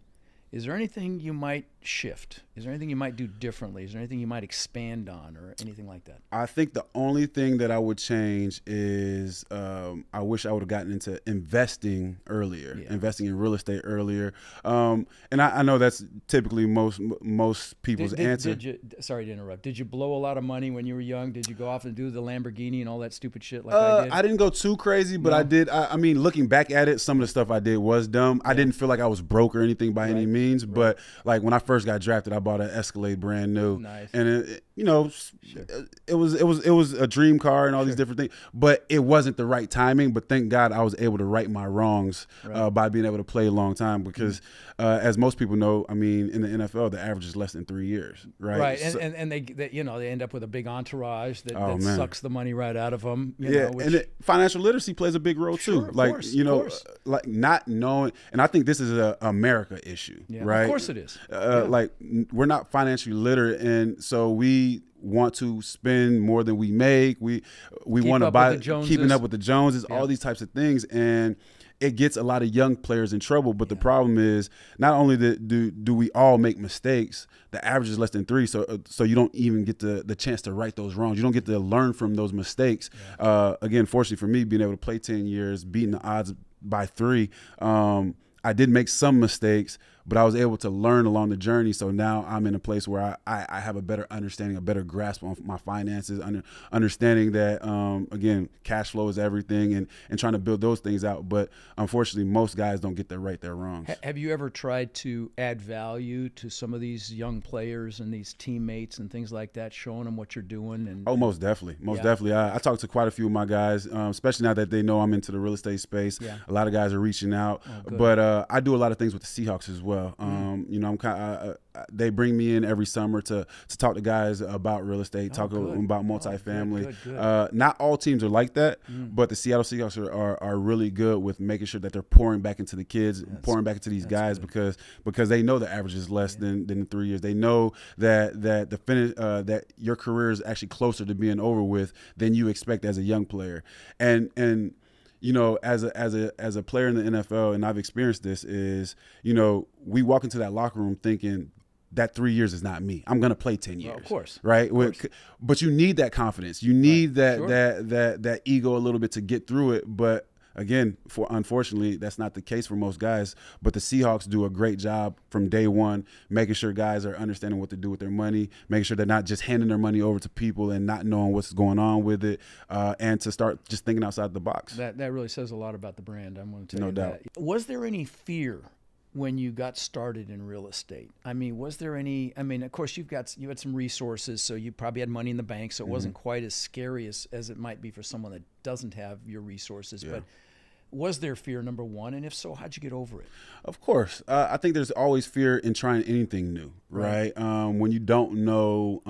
is there anything you might shift? Is there anything you might do differently? Is there anything you might expand on, or anything like that? I think the only thing that I would change is I wish I would have gotten into investing earlier, investing in real estate earlier. And I know that's typically most people's answer. Sorry to interrupt. Did you blow a lot of money when you were young? Did you go off and do the Lamborghini and all that stupid shit like I did? I didn't go too crazy, but I did. I mean, looking back at it, some of the stuff I did was dumb. I didn't feel like I was broke or anything by any means, but like when I first got drafted, I bought an Escalade brand new. Nice. And it was a dream car and all these different things, but it wasn't the right timing. But thank God I was able to right my wrongs by being able to play a long time, because as most people know, I mean, in the NFL, the average is less than 3 years, right? Right, and they end up with a big entourage that sucks the money right out of them. And financial literacy plays a big role too. Like not knowing, and I think this is a America issue, right? Of course it is. Like we're not financially literate, and so we want to spend more than we make. We want to buy, keeping up with the Joneses, all these types of things, and it gets a lot of young players in trouble. But the problem is, not only do we all make mistakes, the average is less than 3, so you don't even get the chance to right those wrongs. You don't get to learn from those mistakes. Again, fortunately for me, being able to play 10 years, beating the odds by 3, I did make some mistakes, but I was able to learn along the journey. So now I'm in a place where I have a better understanding, a better grasp on my finances, understanding that, again, cash flow is everything, and trying to build those things out. But unfortunately, most guys don't get their wrongs. Have you ever tried to add value to some of these young players and these teammates and things like that, showing them what you're doing? Most definitely. Definitely. I talked to quite a few of my guys, especially now that they know I'm into the real estate space. Yeah. A lot of guys are reaching out. But I do a lot of things with the Seahawks as well. I'm they bring me in every summer to talk to guys about real estate, talk about multifamily. Good. Not all teams are like that, but the Seattle Seahawks are really good with making sure that they're pouring back into the kids, pouring back into these guys, because they know the average is less than 3 years. They know that the finish that your career is actually closer to being over with than you expect as a young player, and as a player in the NFL, and I've experienced this, is, we walk into that locker room thinking that 3 years is not me. I'm going to play 10 years. Well, of course. Right? Of course. But you need that confidence. You need Right. that ego a little bit to get through it. But again, unfortunately, that's not the case for most guys. But the Seahawks do a great job from day one, making sure guys are understanding what to do with their money, making sure they're not just handing their money over to people and not knowing what's going on with it, and to start just thinking outside the box. That really says a lot about the brand. I'm going to tell No you doubt. that. Was there any fear when you got started in real estate? I mean, was there any? I mean, of course, you had some resources, so you probably had money in the bank, so it wasn't quite as scary as it might be for someone that doesn't have your resources. Yeah. But was there fear, number one? And if so, how'd you get over it? Of course. I think there's always fear in trying anything new, right? When you don't know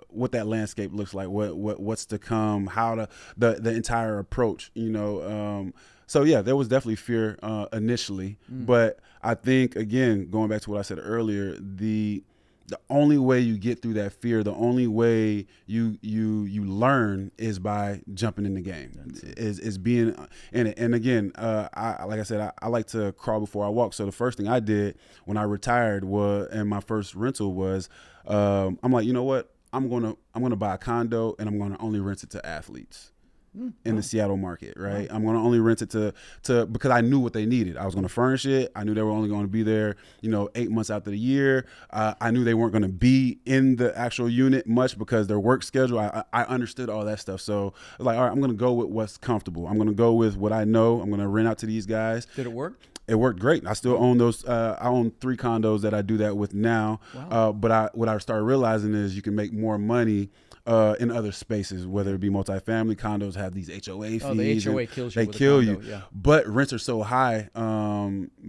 what that landscape looks like, what's to come, how the entire approach, So yeah, there was definitely fear initially, but I think, again, going back to what I said earlier, the only way you get through that fear, the only way you learn is by jumping in the game, is being in it. And again, like I said, I like to crawl before I walk. So the first thing I did when I retired and my first rental was, I'm like, you know what? I'm gonna buy a condo, and I'm gonna only rent it to athletes in the Seattle market, right? I'm going to only rent it to because I knew what they needed. I was going to furnish it. I knew they were only going to be there, 8 months out of the year. I knew they weren't going to be in the actual unit much because their work schedule. I understood all that stuff. So I was like, all right, I'm going to go with what's comfortable. I'm going to go with what I know. I'm going to rent out to these guys. Did it work? It worked great. I still own those. I own 3 condos that I do that with now. Wow. But what I started realizing is you can make more money in other spaces, whether it be multifamily. Condos have these HOA fees. Oh, the HOA kills you. They with kill a condo, you. Yeah. But rents are so high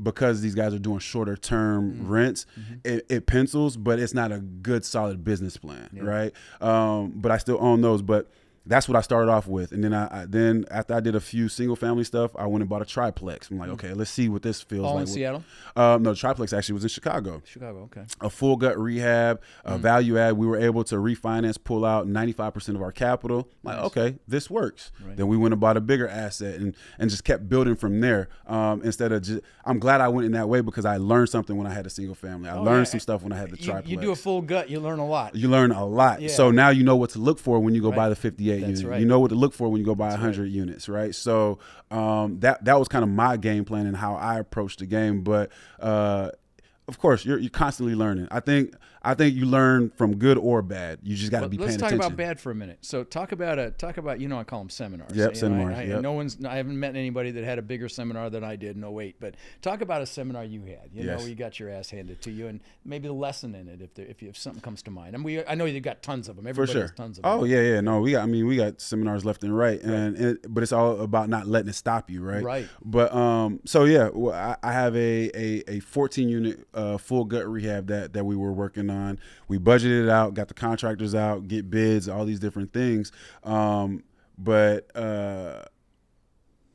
because these guys are doing shorter term rents. It pencils, but it's not a good solid business plan, right? But I still own those. But that's what I started off with. And then then after I did a few single family stuff, I went and bought a triplex. I'm like, okay, let's see what this feels All like. in Seattle? No, the triplex actually was in Chicago. Okay. A full gut rehab, value add. We were able to refinance, pull out 95% of our capital. Like, okay, this works. Right. Then we went and bought a bigger asset and just kept building from there. Instead of just, I'm glad I went in that way because I learned something when I had a single family. I learned some stuff when I had the triplex. You do a full gut, you learn a lot. You learn a lot. Yeah. So now you know what to look for when you go buy the 58 That's unit. right. You know what to look for when you go buy 100 units, right? So that was kind of my game plan and how I approached the game. But of course, you're constantly learning. I think you learn from good or bad. You just got to be paying attention. Let's talk about bad for a minute. So talk about I call them seminars. Yep, seminars. I haven't met anybody that had a bigger seminar than I did in '08. But talk about a seminar you had. Where you got your ass handed to you, and maybe the lesson in it, if something comes to mind. And I know you've got tons of them. Everybody has tons of them. Oh yeah. No, we got seminars left and right, but it's all about not letting it stop you, right? Right. But I have a 14 unit full gut rehab that we were working on. We budgeted it out, got the contractors out, get bids, all these different things. But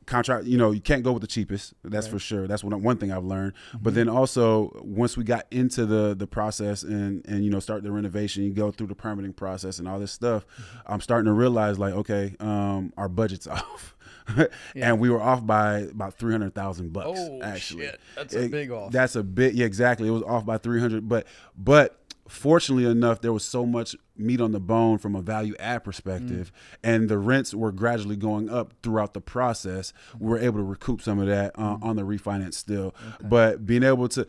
contract, you can't go with the cheapest. That's for sure. That's one thing I've learned. But then also, once we got into the process and start the renovation, you go through the permitting process and all this stuff, I'm starting to realize, like, okay, our budget's off. And we were off by about $300,000. Oh, actually. Shit. That's a big off. That's a bit. Yeah, exactly. It was off by 300. But fortunately enough, there was so much meat on the bone from a value add perspective, and the rents were gradually going up throughout the process. We were able to recoup some of that on the refinance still. Okay. But being able to,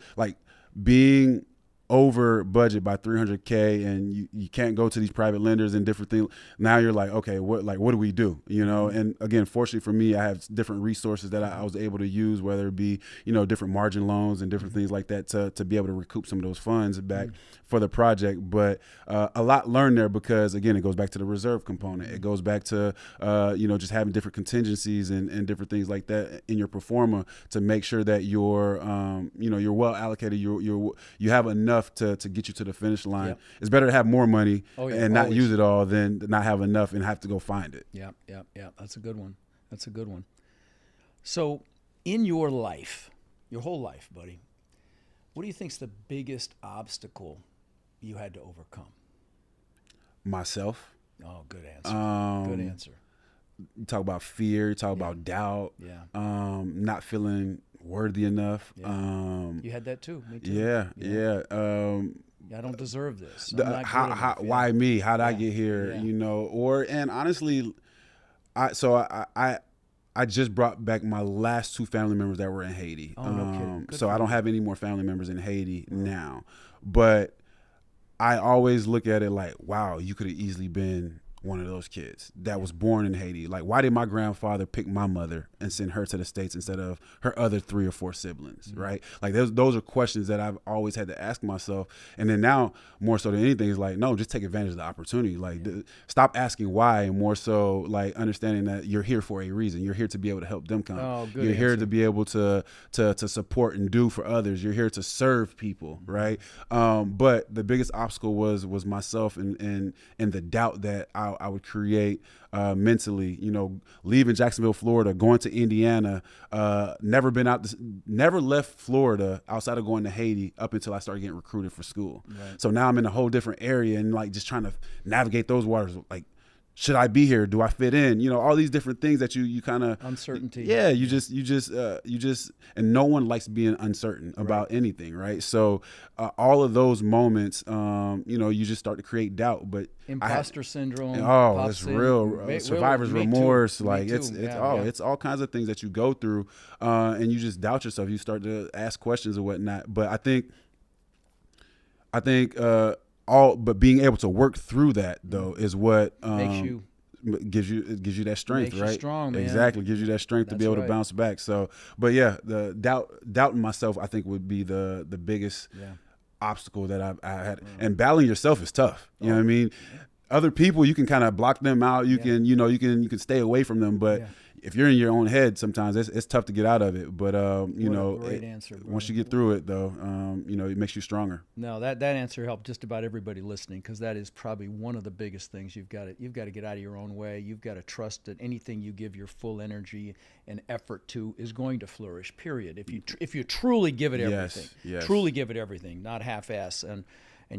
being over budget by $300K, and you can't go to these private lenders and different things. Now you're like, okay, what do we do? And again, fortunately for me, I have different resources that I was able to use, whether it be, different margin loans and different things like that to be able to recoup some of those funds back for the project. But a lot learned there because, again, it goes back to the reserve component. It goes back to, just having different contingencies and different things like that in your pro forma to make sure that you're well allocated. You have enough to get you to the finish line. Yep. It's better to have more money and not use it all than not have enough and have to go find it. Yeah. That's a good one. So in your life, your whole life, buddy, what do you think's the biggest obstacle you had to overcome? Myself. Oh, good answer. Good answer. you talk about fear, you talk about doubt, not feeling worthy enough. You had that too. Me too. Yeah. I don't deserve this. Why me? How'd I get here? Yeah. You know, and honestly, I just brought back my last 2 family members that were in Haiti. Oh, no kidding. So I don't have any more family members in Haiti now. But I always look at it like, wow, you could have easily been one of those kids that was born in Haiti. Like, why did my grandfather pick my mother and send her to the States instead of her other 3 or 4 siblings, right? Like, those are questions that I've always had to ask myself. And then now, more so than anything, is like, no, just take advantage of the opportunity. Like, stop asking why, and more so, like, understanding that you're here for a reason. You're here to be able to help them come. Oh, good You're here answer. to be able to support and do for others. You're here to serve people, right? But the biggest obstacle was myself and the doubt that I would create mentally, you know, leaving Jacksonville, Florida, going to Indiana, never left Florida outside of going to Haiti up until I started getting recruited for school. Right. So now I'm in a whole different area and like just trying to navigate those waters. Like, should I be here? Do I fit in? You know, all these different things that you kind of uncertainty. Yeah, you just and no one likes being uncertain about anything, right? So all of those moments, you know, you just start to create doubt. But imposter syndrome. Oh, it's real. Survivor's remorse. Like it's all kinds of things that you go through, and you just doubt yourself. You start to ask questions and whatnot. But I think. But being able to work through that though is what gives you that strength, makes right? you strong, man. Exactly, gives you that strength to be able to bounce back. So, but yeah, the doubting myself, I think, would be the biggest obstacle that I had. And battling yourself is tough. You know what I mean? Other people, you can kind of block them out. You can, you can stay away from them, but. If you're in your own head, sometimes it's tough to get out of it. But great answer, once you get through it, though, it makes you stronger. No, that answer helped just about everybody listening, because that is probably one of the biggest things. You've got to get out of your own way. You've got to trust that anything you give your full energy and effort to is going to flourish. Period. If you truly give it everything, truly give it everything, not half-ass, and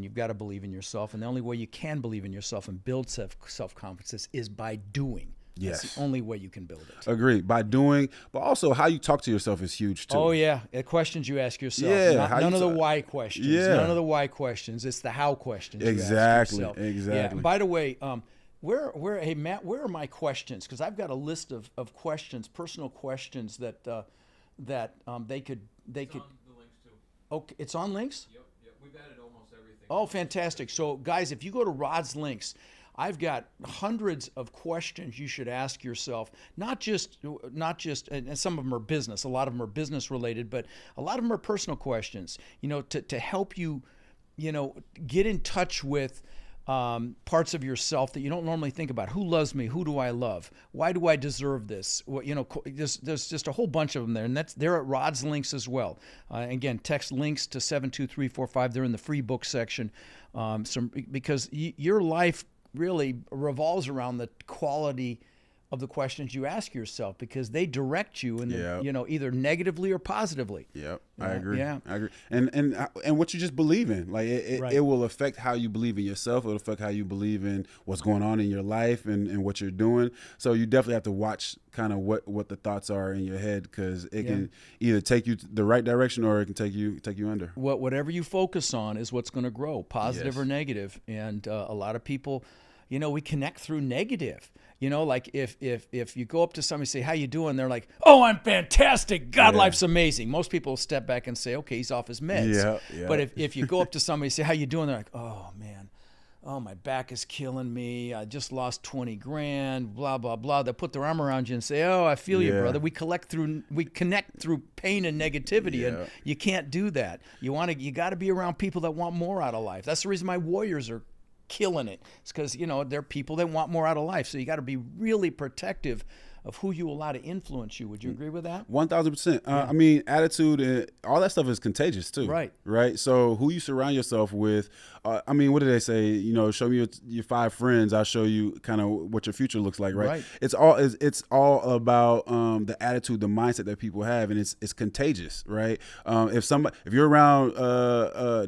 you've got to believe in yourself. And the only way you can believe in yourself and build self-confidence is by doing. Yes. That's the only way you can build it. Agreed. By doing, but also how you talk to yourself is huge too. Oh yeah, the questions you ask yourself. Yeah, none of the why questions. Yeah. None of the why questions. It's the how questions. Exactly. You ask yourself. Exactly. Yeah. By the way, hey Matt, where are my questions? Because I've got a list of questions, personal questions that they could. It's on the links too. Okay, it's on links. Yep. We've added almost everything. Oh, fantastic! So guys, if you go to Rod's links, I've got hundreds of questions you should ask yourself, not just, and some of them are business, a lot of them are business related, but a lot of them are personal questions, to help you, get in touch with parts of yourself that you don't normally think about. Who loves me? Who do I love? Why do I deserve this? Well, there's just a whole bunch of them there, and they're at Rod's links as well. Again, text links to 72345. They're in the free book section, because your life really revolves around the quality of the questions you ask yourself, because they direct you in either negatively or positively. Yep, I agree. Yeah, I agree. And what you just believe in, like it will affect how you believe in yourself. It'll affect how you believe in what's going on in your life and what you're doing. So you definitely have to watch kind of what the thoughts are in your head, because it can either take you the right direction or it can take you under. Whatever you focus on is what's going to grow, positive or negative. And a lot of people, we connect through negative. Like if you go up to somebody and say, how you doing? They're like, oh, I'm fantastic. God, life's amazing. Most people step back and say, okay, he's off his meds. Yeah. But if you go up to somebody and say, how you doing? They're like, oh, man. Oh, my back is killing me. I just lost 20 grand, blah, blah, blah. They'll put their arm around you and say, oh, I feel you, brother. We connect through pain and negativity, and you can't do that. You got to be around people that want more out of life. That's the reason my Warriors are killing it. It's because, they're people that want more out of life. So you got to be really protective of who you allow to influence you. Would you agree with that? 1,000%. I mean, attitude and all that stuff is contagious too. Right. Right. So who you surround yourself with. I mean, what do they say? You know, show me your 5 friends. I'll show you kind of what your future looks like. Right. It's all about the attitude, the mindset that people have, and it's contagious. Right. If you're around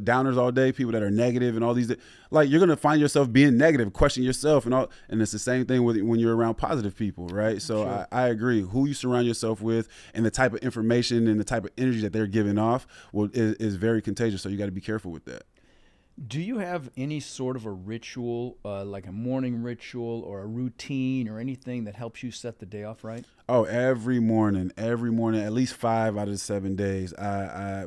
downers all day, people that are negative and all these, like, you're gonna find yourself being negative, question yourself, and it's the same thing when you're around positive people. Right. So Sure. I agree. Who you surround yourself with and the type of information and the type of energy that they're giving off is very contagious. So you got to be careful with that. Do you have any sort of a ritual, like a morning ritual or a routine or anything that helps you set the day off right? Oh, every morning, at least 5 out of the 7 days, I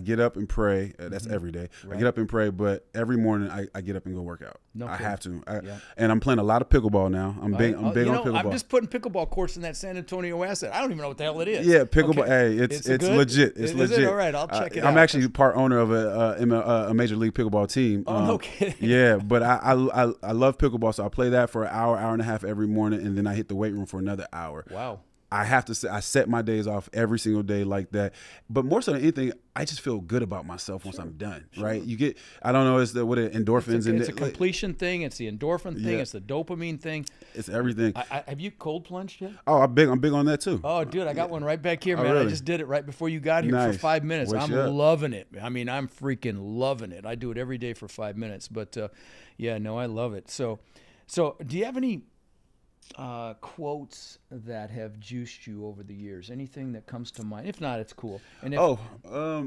get up and pray. That's every day. Right. I get up and pray, but every morning I get up and go work out. No I kidding. have to. Yeah. And I'm playing a lot of pickleball now. I'm big on pickleball. I'm just putting pickleball courts in that San Antonio asset. I don't even know what the hell it is. Yeah, pickleball. Okay. Hey, it's good? legit. It's Is legit. It? All right, I'll check it out. I'm actually part owner of a major league pickleball team. Oh, no kidding. Yeah, but I love pickleball, so I play that for an hour and a half every morning, and then I hit the weight room for another hour. Wow. I have to say, I set my days off every single day like that. But more so than anything, I just feel good about myself once I'm done, right? You get, I don't know, it's the endorphins. It's a completion thing. It's the endorphin thing. Yeah. It's the dopamine thing. It's everything. Have you cold plunged yet? Oh, I'm big on that too. Oh, dude, I got one right back here, Oh, man. really? I just did it right before you got here for Nice. 5 minutes. Wake I'm you up. loving it. I mean, I'm freaking loving it. I do it every day for 5 minutes. But, yeah, no, I love it. So do you have any quotes that have juiced you over the years? Anything that comes to mind? If not, it's cool. And if,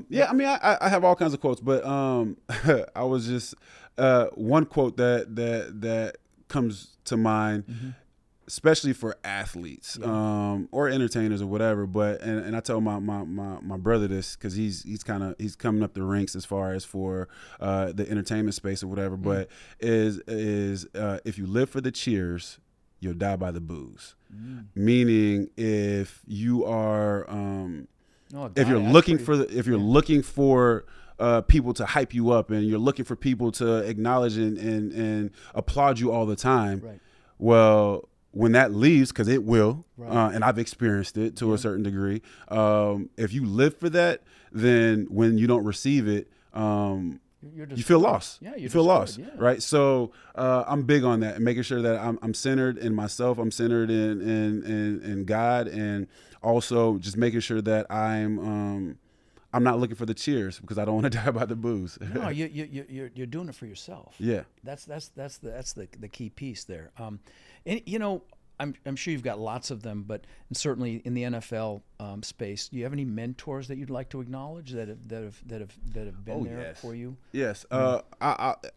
Yeah. I mean, I have all kinds of quotes, but I was just one quote that comes to mind. Mm-hmm. Especially for athletes, or entertainers or whatever. But and I tell my brother this because he's coming up the ranks as far as for the entertainment space or whatever. But is if you live for the cheers, you'll die by the booze. Meaning, if you are if you're looking for people to hype you up, and you're looking for people to acknowledge and applaud you all the time, right. Well, when that leaves, because it will, Right. and I've experienced it to a certain degree, if you live for that, then when you don't receive it, you feel lost. Yeah, you feel lost, yeah. right? So I'm big on that and making sure that I'm centered in myself. I'm centered in God, and also just making sure that I'm not looking for the cheers because I don't want to die by the booze. No, you're doing it for yourself. Yeah. That's the key piece there. And you know, I'm sure you've got lots of them, but certainly in the NFL space, do you have any mentors that you'd like to acknowledge that have been there for you? Yes. I'll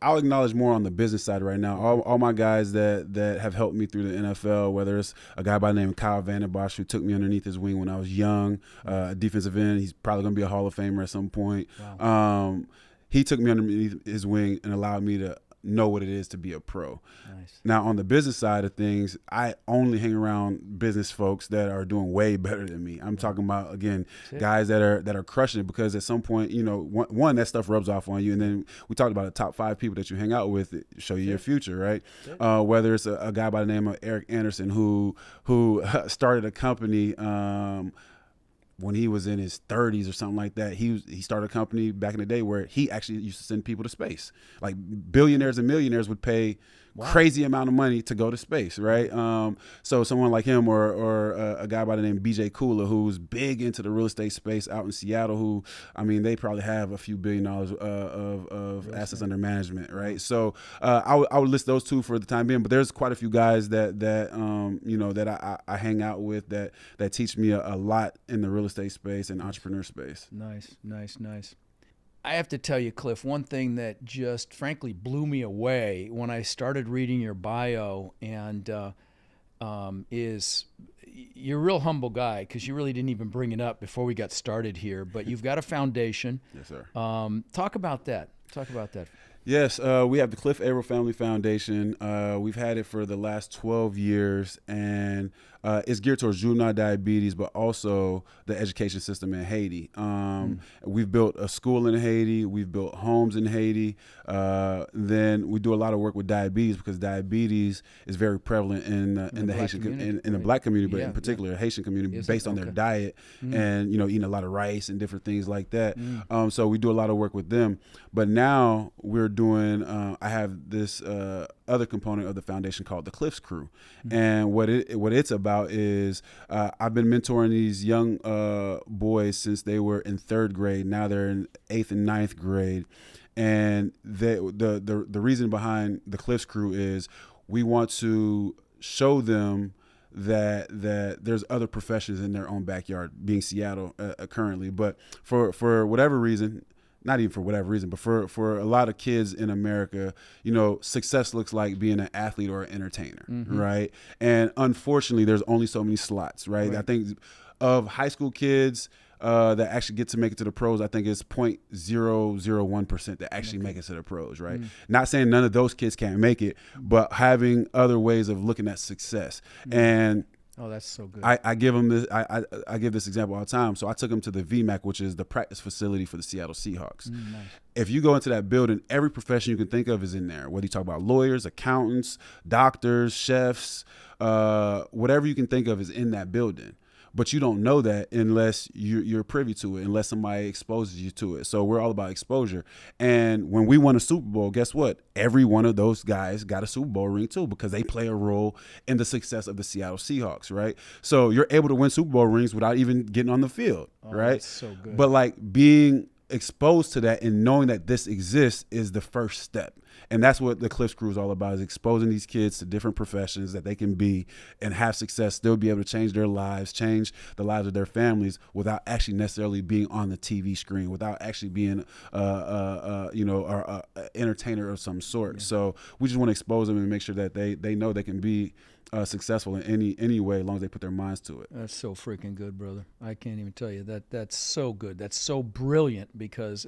acknowledge more on the business side right now. All my guys that have helped me through the NFL, whether it's a guy by the name of Kyle Vandenbosch who took me underneath his wing when I was young, a defensive end. He's probably going to be a Hall of Famer at some point. Wow. He took me underneath his wing and allowed me to know what it is to be a pro. Nice. Now, on the business side of things, I only hang around business folks that are doing way better than me. I'm talking about, again, guys that are crushing it, because at some point, you know, one, that stuff rubs off on you. And then we talked about the top 5 people that you hang out with that show you your future, right? Whether it's a guy by the name of Eric Anderson who started a company when he was in his 30s or something like that. He started a company back in the day where he actually used to send people to space. Like billionaires and millionaires would pay crazy amount of money to go to space, right? So someone like him, or a guy by the name of BJ Kula, who's big into the real estate space out in Seattle, who, I mean, they probably have a few $1 billion of assets under management, right? So I would list those 2 for the time being, but there's quite a few guys that you know, that I hang out with that teach me a lot in the real estate space and entrepreneur space. Nice. I have to tell you, Cliff, one thing that just frankly blew me away when I started reading your bio and is you're a real humble guy, because you really didn't even bring it up before we got started here, but you've got a foundation. Yes, sir. Talk about that. Yes, we have the Cliff Avril Family Foundation. We've had it for the last 12 years, and it's geared towards juvenile diabetes, but also the education system in Haiti. We've built a school in Haiti. We've built homes in Haiti. Then we do a lot of work with diabetes because diabetes is very prevalent in the Haitian in the Black community, but in particular the Haitian community, based on their diet and eating a lot of rice and different things like that. So we do a lot of work with them. But now we're doing. I have this other component of the foundation called the Cliff's Crew, and what it's about is I've been mentoring these young boys since they were in 3rd grade. Now they're in 8th and 9th grade, and the reason behind the Cliff's Crew is we want to show them that there's other professions in their own backyard, being Seattle currently, but for whatever reason. Not even for whatever reason, but for a lot of kids in America, success looks like being an athlete or an entertainer, right? And unfortunately, there's only so many slots, right? I think of high school kids that actually get to make it to the pros, I think it's 0.001% that actually make it to the pros, right? Not saying none of those kids can't make it, but having other ways of looking at success. And oh, that's so good. I give them this. I give this example all the time. So I took them to the VMAC, which is the practice facility for the Seattle Seahawks. Nice. If you go into that building, every profession you can think of is in there. Whether you talk about lawyers, accountants, doctors, chefs, whatever you can think of is in that building. But you don't know that unless you're privy to it, unless somebody exposes you to it. So we're all about exposure. And when we won a Super Bowl, guess what? Every one of those guys got a Super Bowl ring too, because they play a role in the success of the Seattle Seahawks, right? So you're able to win Super Bowl rings without even getting on the field, right? That's so good. But like being exposed to that and knowing that this exists is the first step. And that's what the Cliff's Crew is all about, is exposing these kids to different professions that they can be and have success, still be able to change their lives, change the lives of their families without actually necessarily being on the TV screen, without actually being an entertainer of some sort. So we just want to expose them and make sure that they know they can be successful in any way, as long as they put their minds to it. That's so freaking good, brother. I can't even tell you that's so good. That's so brilliant, because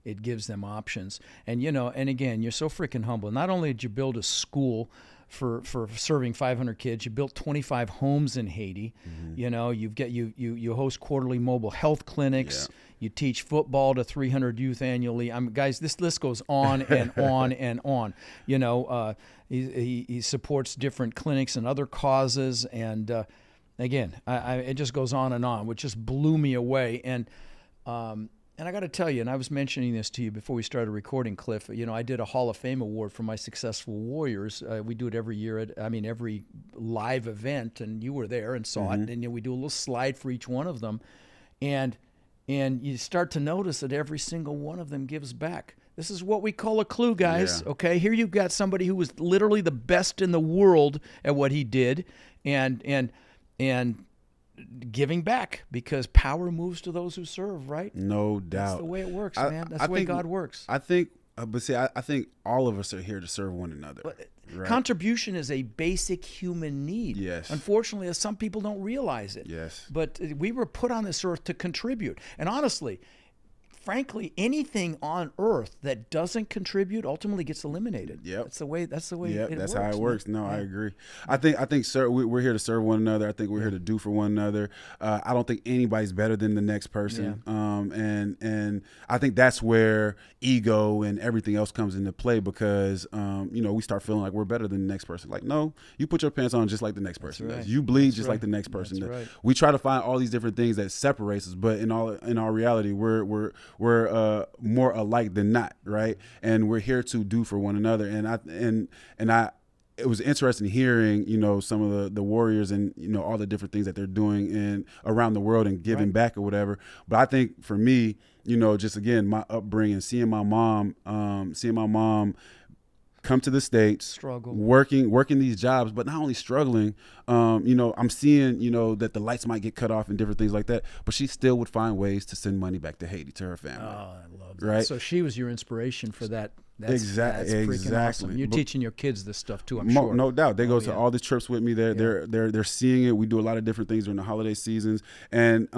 it gives them options. And and again, you're so freaking humble. Not only did you build a school for serving 500 kids, you built 25 homes in Haiti. You host quarterly mobile health clinics. You teach football to 300 youth annually. Guys, this list goes on and on and on. He supports different clinics and other causes. And again, it just goes on, which just blew me away. And I got to tell you, and I was mentioning this to you before we started recording, Cliff, I did a Hall of Fame award for my successful Warriors. We do it every year every live event, and you were there and saw it. And we do a little slide for each one of them. And you start to notice that every single one of them gives back. This is what we call a clue, guys. Okay, here you've got somebody who was literally the best in the world at what he did, and giving back, because power moves to those who serve, right? No doubt. That's the way it works, man. That's the way God works. I think, I think all of us are here to serve one another. Right? Contribution is a basic human need. Yes. Unfortunately, some people don't realize it. Yes. But we were put on this earth to contribute. And honestly, frankly, anything on earth that doesn't contribute ultimately gets eliminated. Yep. That's the way it that's works. How it works. No, I agree. I think sir, we're here to serve one another. I think we're here to do for one another. I don't think anybody's better than the next person. And I think that's where ego and everything else comes into play, because we start feeling like we're better than the next person. Like, no, you put your pants on just like the next person does. You bleed just like the next person does. Right. We try to find all these different things that separates us, but in our reality, we're more alike than not, right? And we're here to do for one another. And it was interesting hearing, some of the Warriors and, all the different things that they're doing around the world and giving back or whatever. But I think for me, just again, my upbringing, seeing my mom come to the States, struggle, working these jobs, but not only struggling, I'm seeing, that the lights might get cut off and different things like that, but she still would find ways to send money back to Haiti to her family. Oh, I love that. Right? So she was your inspiration for that. That's Exactly. freaking awesome. You're teaching your kids this stuff too, I'm sure. No doubt. They go to all the trips with me. They're seeing it. We do a lot of different things during the holiday seasons. And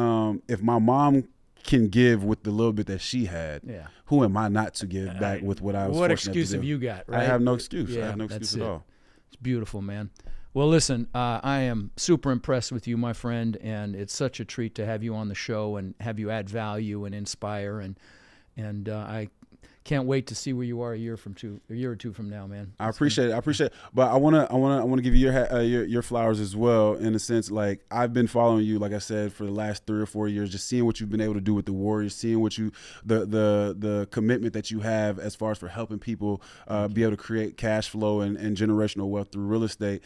if my mom can give with the little bit that she had, who am I not to give back with what I was fortunate to do? What excuse have you got, right? I have no excuse. Yeah, I have no excuse at all. It's beautiful, man. Well, listen, I am super impressed with you, my friend, and it's such a treat to have you on the show and have you add value and inspire, and I can't wait to see where you are a year or two from now, man. I appreciate it. But I wanna give you your flowers as well, in a sense. Like, I've been following you, like I said, for the last 3 or 4 years, just seeing what you've been able to do with the Warriors, seeing what the commitment that you have as far as for helping people be able to create cash flow and generational wealth through real estate.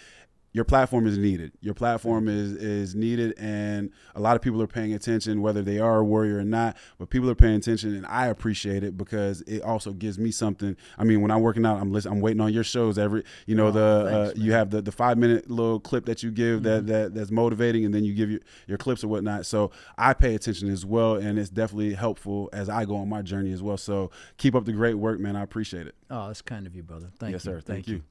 Your platform is needed. Your platform is needed, and a lot of people are paying attention, whether they are a warrior or not. But people are paying attention, and I appreciate it because it also gives me something. I mean, when I'm working out, I'm waiting on your shows you have the 5-minute little clip that you give that's motivating, and then you give your clips or whatnot. So I pay attention as well, and it's definitely helpful as I go on my journey as well. So keep up the great work, man. I appreciate it. Oh, that's kind of you, brother. Thank you. Yes, sir. Thank you.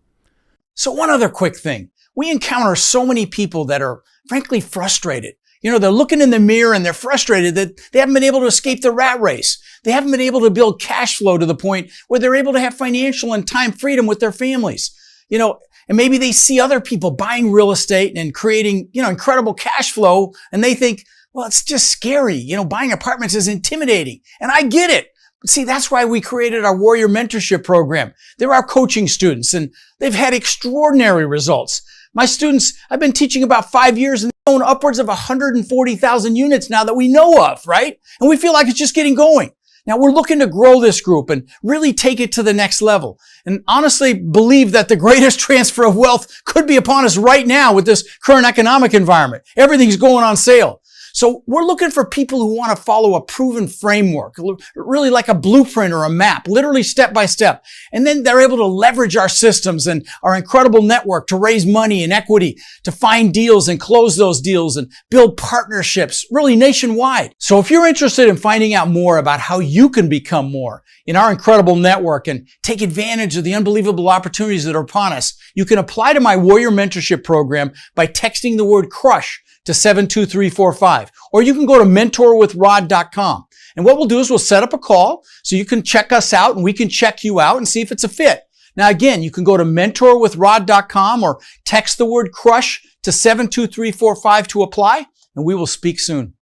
So one other quick thing. We encounter so many people that are frankly frustrated. You know, they're looking in the mirror and they're frustrated that they haven't been able to escape the rat race. They haven't been able to build cash flow to the point where they're able to have financial and time freedom with their families. You know, and maybe they see other people buying real estate and creating, incredible cash flow, and they think, well, it's just scary. Buying apartments is intimidating. And I get it. See, that's why we created our Warrior Mentorship program. They're our coaching students, and they've had extraordinary results. My students, I've been teaching about 5 years, and they own upwards of 140,000 units now that we know of, right? And we feel like it's just getting going. Now, we're looking to grow this group and really take it to the next level. And honestly believe that the greatest transfer of wealth could be upon us right now with this current economic environment. Everything's going on sale. So we're looking for people who want to follow a proven framework, really like a blueprint or a map, literally step by step. And then they're able to leverage our systems and our incredible network to raise money and equity, to find deals and close those deals and build partnerships really nationwide. So if you're interested in finding out more about how you can become more in our incredible network and take advantage of the unbelievable opportunities that are upon us, you can apply to my Warrior Mentorship program by texting the word CRUSH to 72345, or you can go to mentorwithrod.com. And what we'll do is we'll set up a call so you can check us out and we can check you out and see if it's a fit. Now again, you can go to mentorwithrod.com or text the word CRUSH to 72345 to apply, and we will speak soon.